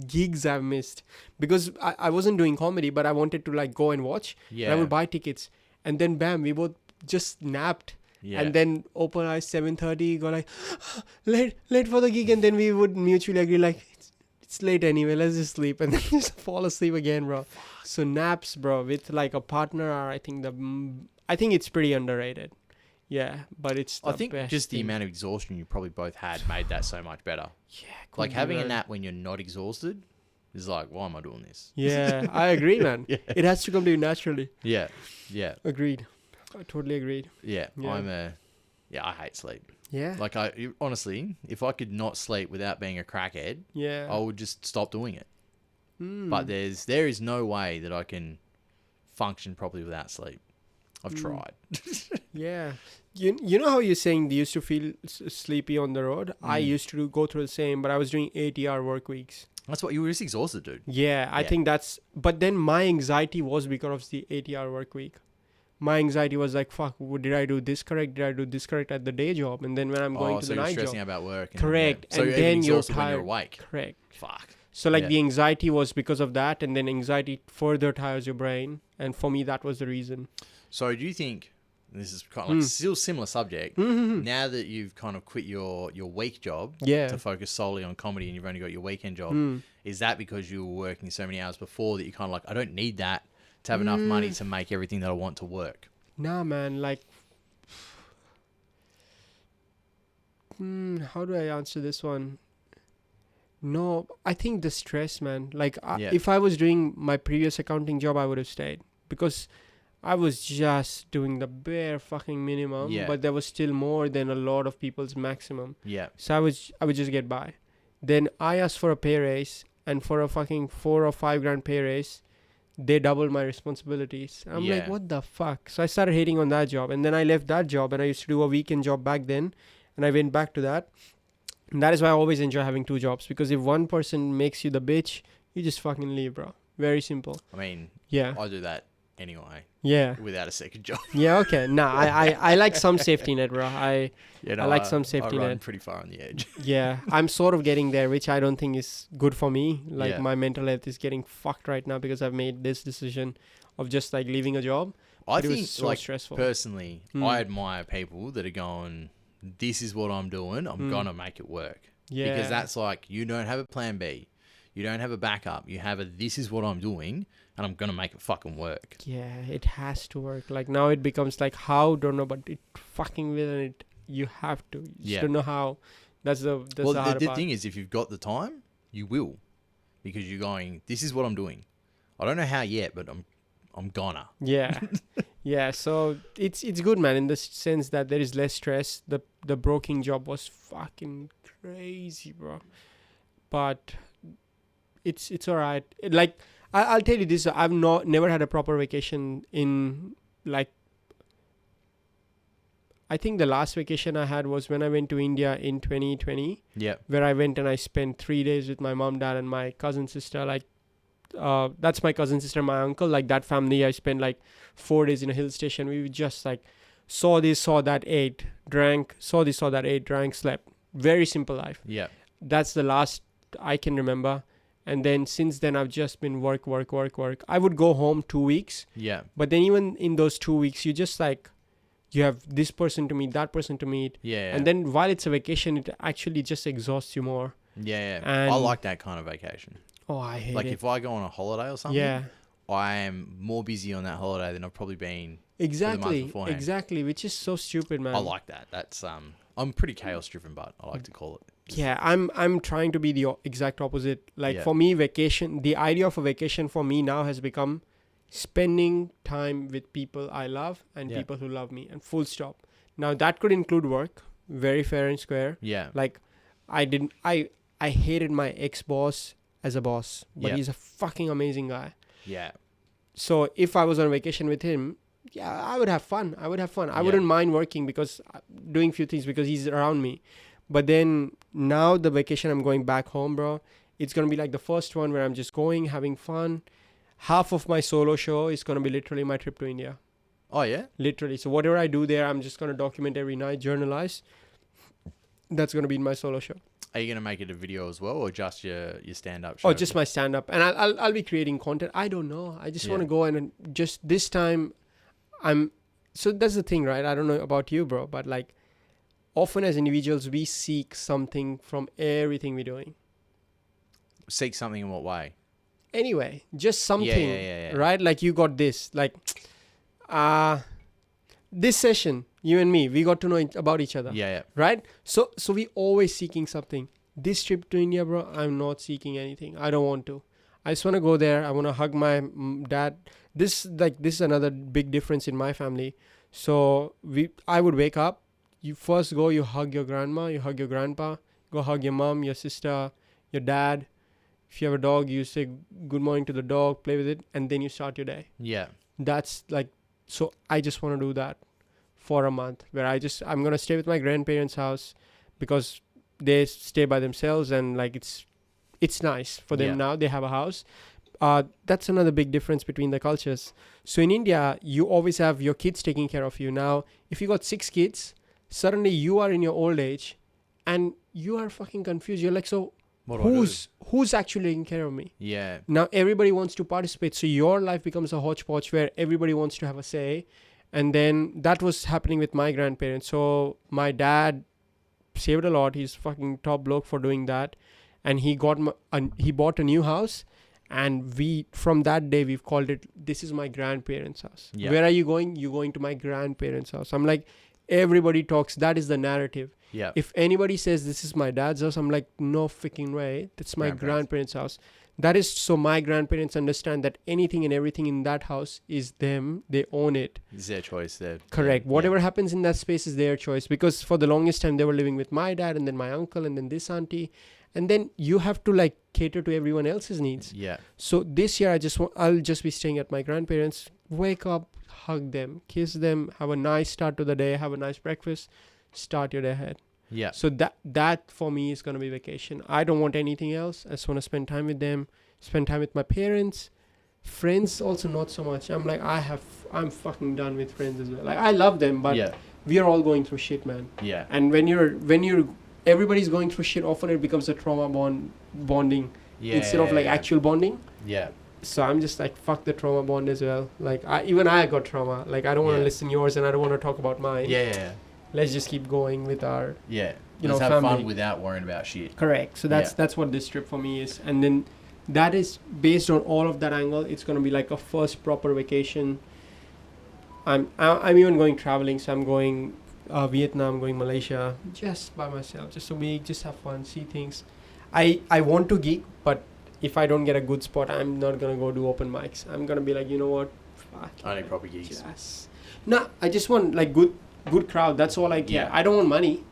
C: gigs I've missed, because I wasn't doing comedy, but I wanted to like go and watch.
B: Yeah.
C: And I would buy tickets, and then bam, we both just napped.
B: Yeah.
C: And then open eyes 7:30, go like late for the gig, and then we would mutually agree like it's late anyway, let's just sleep, and then just fall asleep again, bro. So naps, bro, with like a partner, are I think it's pretty underrated. Yeah, but it's the
B: I think
C: best
B: just the
C: thing.
B: amount of exhaustion you probably both had made that so much better.
C: Yeah,
B: Like having a nap when you're not exhausted is like, why am I doing this?
C: Yeah, I agree, man.
B: Yeah.
C: It has to come to you naturally.
B: Yeah. Yeah.
C: Agreed. I totally agreed.
B: Yeah.
C: Yeah.
B: I hate sleep.
C: Yeah.
B: Like honestly, if I could not sleep without being a crackhead,
C: Yeah.
B: I would just stop doing it.
C: Mm.
B: But there is no way that I can function properly without sleep. I've tried.
C: Yeah. You know how you're saying you used to feel sleepy on the road? I used to go through the same, but I was doing 80-hour work weeks.
B: That's what you were just exhausted, dude.
C: Yeah, I think but then my anxiety was because of the 80-hour work week. My anxiety was like, fuck, did I do this correct? Did I do this correct at the day job? And then when I'm going to the night job.
B: So you're stressing about work.
C: Correct.
B: So
C: and
B: you're
C: then you're
B: exhausted
C: tired.
B: when you're awake.
C: Correct.
B: Fuck.
C: So like the anxiety was because of that, and then anxiety further tires your brain. And for me, that was the reason.
B: So do you think, this is kind of like still similar subject, now that you've kind of quit your week job to focus solely on comedy and you've only got your weekend job, is that because you were working so many hours before that you kind of like, I don't need that to have enough money to make everything that I want to work?
C: Nah, man, like, how do I answer this one? No, I think the stress, man. Like, if I was doing my previous accounting job, I would have stayed, because I was just doing the bare fucking minimum, but there was still more than a lot of people's maximum.
B: Yeah.
C: So I would just get by. Then I asked for a pay raise, and for a fucking 4 or 5 grand pay raise, they doubled my responsibilities. I'm like, what the fuck? So I started hating on that job, and then I left that job, and I used to do a weekend job back then, and I went back to that. And that is why I always enjoy having 2 jobs, because if one person makes you the bitch, you just fucking leave, bro. Very simple.
B: I mean,
C: yeah,
B: I do that anyway.
C: Yeah.
B: Without a second job.
C: Yeah, okay. Nah, I like some safety net, bro. I like some safety
B: I run
C: net.
B: pretty far on the edge.
C: Yeah, I'm sort of getting there, which I don't think is good for me. Like, my mental health is getting fucked right now because I've made this decision of just like leaving a job.
B: I think,
C: so
B: like,
C: stressful.
B: Personally, I admire people that are going, this is what I'm doing. I'm going to make it work.
C: Yeah.
B: Because that's like, you don't have a plan B. You don't have a backup. You have a, this is what I'm doing, and I'm going to make it fucking work.
C: Yeah, it has to work. Like, now it becomes like, how, don't know, but it fucking will, and you have to. You just don't know how. That's the hard part.
B: Thing is, if you've got the time, you will. Because you're going, this is what I'm doing. I don't know how yet, but I'm gonna.
C: Yeah. Yeah, so it's good, man, in the sense that there is less stress. The broking job was fucking crazy, bro. But it's all right. Like, I'll tell you this. I've never had a proper vacation in like. I think the last vacation I had was when I went to India in 2020.
B: Yeah.
C: Where I went and I spent 3 days with my mom, dad, and my cousin sister. Like, that's my cousin sister, my uncle. Like that family, I spent like 4 days in a hill station. We just like saw this, saw that, ate, drank, saw this, saw that, ate, drank, slept. Very simple life.
B: Yeah.
C: That's the last I can remember. And then since then, I've just been work. I would go home 2 weeks.
B: Yeah.
C: But then even in those 2 weeks, you just like, you have this person to meet, that person to meet.
B: Yeah.
C: And then while it's a vacation, it actually just exhausts you more.
B: Yeah.
C: And
B: I like that kind of vacation.
C: Oh, I hate
B: like
C: it.
B: if I go on a holiday or something,
C: Yeah.
B: I am more busy on that holiday than I've probably been
C: Exactly.
B: for the month beforehand.
C: Exactly. Which is so stupid, man.
B: I like that. That's I'm pretty chaos driven, but I like to call it.
C: Yeah, I'm trying to be the exact opposite. Like
B: Yeah.
C: for me, vacation, the idea of a vacation for me now has become spending time with people I love and
B: Yeah.
C: people who love me, and full stop. Now that could include work, very fair and square.
B: Yeah.
C: Like I hated my ex-boss as a boss, but
B: Yeah.
C: he's a fucking amazing guy.
B: Yeah.
C: So if I was on vacation with him, yeah, I would have fun. I
B: Yeah.
C: wouldn't mind working because doing few things because he's around me. But then now the vacation I'm going back home, bro, it's going to be like the first one where I'm just going, having fun. Half of my solo show is going to be literally my trip to India.
B: Oh yeah.
C: Literally. So whatever I do there, I'm just going to document every night, journalize. That's going to be in my solo show.
B: Are you gonna make it a video as well, or just your stand up?
C: Oh, just my stand up, and I'll be creating content. I don't know. I just want to go and just this time, so that's the thing, right? I don't know about you, bro, but like, often as individuals, we seek something from everything we're doing.
B: Seek something in what way?
C: Anyway, just something,
B: Yeah.
C: right? Like you got this, like, this session, you and me, we got to know about each other.
B: Yeah.
C: Right? So we always seeking something. This trip to India, bro, I'm not seeking anything. I don't want to. I just want to go there. I want to hug my dad. This is another big difference in my family. So I would wake up. You first go, you hug your grandma, you hug your grandpa, go hug your mom, your sister, your dad. If you have a dog, you say good morning to the dog, play with it, and then you start your day.
B: Yeah.
C: That's like, so I just want to do that for a month where I'm going to stay with my grandparents' house because they stay by themselves and like it's nice for them now. They have a house. That's another big difference between the cultures. So in India, you always have your kids taking care of you. Now, if you got 6 kids, suddenly you are in your old age and you are fucking confused. You're like, so who's actually taking care of me?
B: Yeah.
C: Now everybody wants to participate. So your life becomes a hodgepodge where everybody wants to have a say. And then that was happening with my grandparents. So my dad saved a lot. He's fucking top bloke for doing that. And he bought a new house. And from that day, we've called it, this is my grandparents' house.
B: Yeah.
C: Where are you going? You're going to my grandparents' house. I'm like, everybody talks. That is the narrative.
B: Yeah.
C: If anybody says this is my dad's house, I'm like, no freaking way. That's my grandparents' house. That is so my grandparents understand that anything and everything in that house is them. They own it.
B: It's their choice.
C: Correct. Whatever happens in that space is their choice. Because for the longest time, they were living with my dad and then my uncle and then this auntie. And then you have to like cater to everyone else's needs.
B: Yeah.
C: So this year, I'll just be staying at my grandparents. Wake up, hug them, kiss them, have a nice start to the day, have a nice breakfast, start your day ahead.
B: Yeah.
C: So that for me is going to be vacation. I don't want anything else. I just want to spend time with them, spend time with my parents. Friends also not so much. I'm like, I'm fucking done with friends as well. Like I love them, but we are all going through shit, man.
B: Yeah.
C: And when you're everybody's going through shit, often it becomes a trauma bonding instead of like actual bonding.
B: Yeah.
C: So I'm just like, fuck the trauma bond as well. Like I got trauma. Like I don't want to listen yours and I don't want to talk about mine.
B: Yeah.
C: Let's just keep going with our
B: Let's have
C: family.
B: fun without worrying about shit.
C: Correct. So that's what this trip for me is. And then that is based on all of that angle. It's gonna be like a first proper vacation. I'm even going traveling. So I'm going Vietnam, going Malaysia, just by myself, just a week, just have fun, see things. I want to geek, but if I don't get a good spot, I'm not gonna go do open mics. I'm gonna be like, you know what? Fuck.
B: Only proper geeks.
C: Yes. No, I just want like good crowd. That's all I care.
B: Yeah.
C: I don't want money.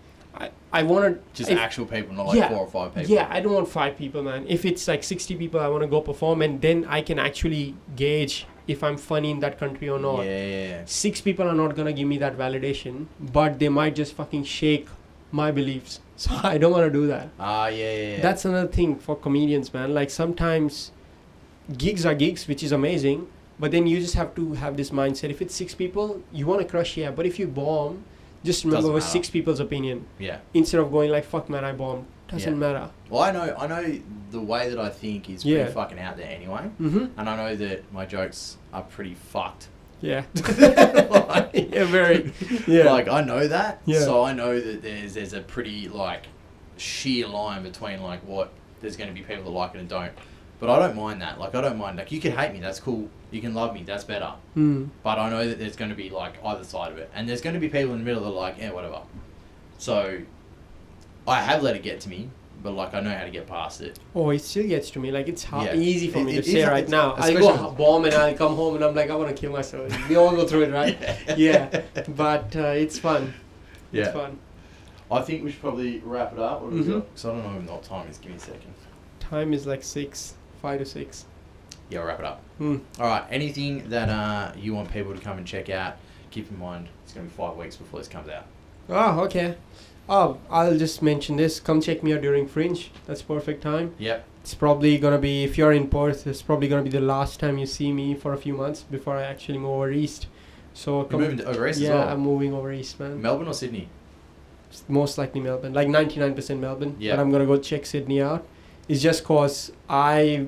C: I want to...
B: Just actual people, not like 4 or 5 people.
C: Yeah, I don't want 5 people, man. If it's like 60 people, I want to go perform, and then I can actually gauge if I'm funny in that country or not.
B: Yeah.
C: 6 people are not going to give me that validation, but they might just fucking shake my beliefs. So I don't want to do that.
B: Yeah.
C: That's another thing for comedians, man. Like sometimes gigs are gigs, which is amazing, but then you just have to have this mindset. If it's 6 people, you want to crush, yeah. But if you bomb, just remember it was 6 people's opinion.
B: Yeah.
C: Instead of going like, fuck man, I bombed. Doesn't matter.
B: Well, I know the way that I think is pretty fucking out there anyway.
C: Mm-hmm.
B: And I know that my jokes are pretty fucked.
C: Yeah.
B: Like,
C: yeah, very. Yeah.
B: Like, I know that.
C: Yeah.
B: So I know that there's a pretty, like, sheer line between, like, what there's going to be people that like it and don't. But I don't mind that. Like, I don't mind. Like, you can hate me. That's cool. You can love me. That's better.
C: Mm.
B: But I know that there's going to be, like, either side of it. And there's going to be people in the middle that are like, yeah, whatever. So I have let it get to me, but, like, I know how to get past it.
C: Oh, it still gets to me. Like, it's
B: Yeah.
C: easy for me to
B: It
C: say
B: is,
C: right now. I'll
B: especially-
C: go bomb and I'll come home and I'm like, I want to kill myself. We all go through it, right? Yeah. But it's fun. It's fun.
B: I think we should probably wrap it up. Because
C: Mhm.
B: I don't know what time it is. Give me a second.
C: Time is like 5 to 6.
B: Yeah, we'll wrap it up.
C: Mm.
B: All right. Anything that you want people to come and check out, keep in mind it's going to be 5 weeks before this comes out.
C: Oh, okay. Oh, I'll just mention this. Come check me out during Fringe. That's perfect time.
B: Yep.
C: It's probably going to be, if you're in Perth, it's probably going to be the last time you see me for a few months before I actually move over east. So
B: You're moving over east as
C: yeah,
B: well?
C: I'm moving over east, man.
B: Melbourne or Sydney?
C: Most likely Melbourne, like 99% Melbourne.
B: Yeah.
C: But I'm gonna go check Sydney out. It's just cause I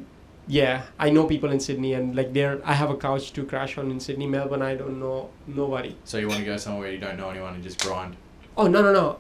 C: know people in Sydney, and like I have a couch to crash on in Sydney. Melbourne, I don't know nobody.
B: So you want to go somewhere where you don't know anyone and just grind?
C: Oh no.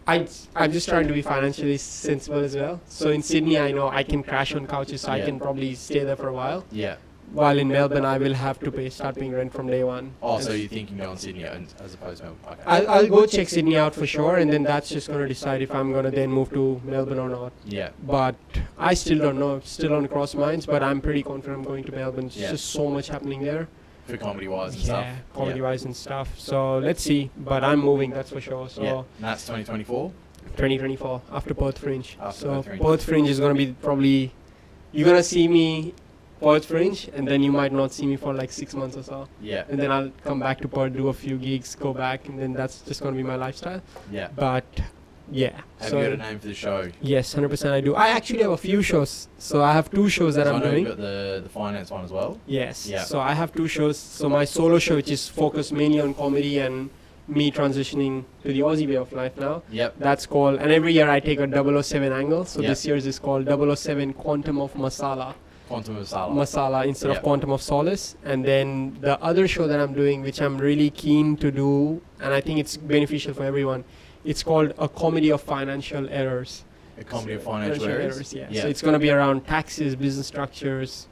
C: I'm just trying to be financially sensible as well. So in Sydney, I know I can crash on couches, so I can probably stay there for a while.
B: Yeah.
C: While in Melbourne, I will have to start paying rent from day one.
B: Oh, so you're thinking go on Sydney as opposed to Melbourne? Okay.
C: I'll go check Sydney out for sure, and then that's just gonna decide if I'm gonna then move to Melbourne or not.
B: Yeah.
C: But I still don't know. Still on cross minds, but I'm pretty confident I'm going to Melbourne. There's just so much happening there.
B: For comedy-wise and stuff.
C: Yeah, comedy-wise and stuff. So let's see. But I'm moving, that's for sure. So
B: And that's 2024?
C: 2024, after Perth Fringe.
B: After
C: So
B: Perth Fringe.
C: Perth Fringe is going to be probably... You're going to see me Perth Fringe, and then you might not see me for like 6 months or so.
B: Yeah.
C: And then I'll come back to Perth, do a few gigs, go back, and then that's just going to be my lifestyle.
B: Yeah.
C: But... yeah.
B: Have you got a name for the show?
C: Yes, 100% I do. I actually have a few shows. So I have 2 shows that
B: So
C: I'm
B: I know
C: doing.
B: you've got the finance one as well?
C: Yes.
B: Yeah.
C: So I have 2 shows. So my solo show, which is focused mainly on comedy and me transitioning to the Aussie way of life now.
B: Yep.
C: That's called, and every year I take a 007 angle. So
B: Yep.
C: this year's is called 007 Quantum of Masala.
B: Quantum of Masala.
C: Masala instead
B: Yep.
C: of Quantum of Solace. And then the other show that I'm doing, which I'm really keen to do, and I think it's beneficial for everyone, it's called A Comedy of Financial Errors.
B: A comedy of financial errors?
C: Yeah. So it's going to be around taxes, business structures,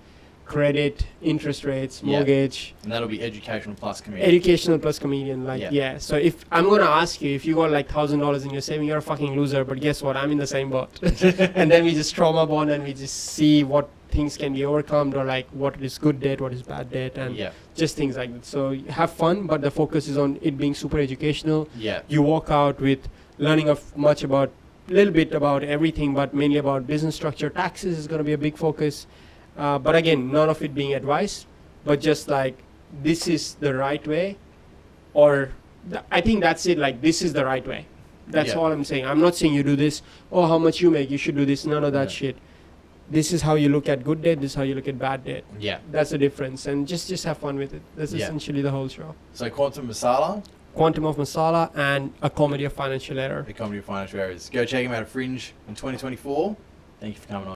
C: credit, interest rates,
B: Yeah.
C: mortgage,
B: And that'll be educational plus comedy.
C: educational plus comedian. Like, yeah. So if I'm going to ask you, if you got like $1,000 in your saving, you're a fucking loser. But guess what? I'm in the same boat. And then we just trauma bond and we just see what things can be overcome, or like what is good debt, what is bad debt, and just things like that. So have fun, but the focus is on it being super educational.
B: Yeah.
C: You walk out with learning little bit about everything, but mainly about business structure. Taxes is going to be a big focus. But again, none of it being advice, but just like, this is the right way, or I think that's it. Like, this is the right way. That's all I'm saying. I'm not saying you do this. Oh, how much you make? You should do this. None of that shit. This is how you look at good debt. This is how you look at bad debt.
B: Yeah.
C: That's the difference. And just have fun with it. That's essentially the whole show.
B: So Quantum Masala.
C: Quantum of Masala and A Comedy of Financial Error.
B: A Comedy of Financial Errors. Go check him out at Fringe in 2024. Thank you for coming on.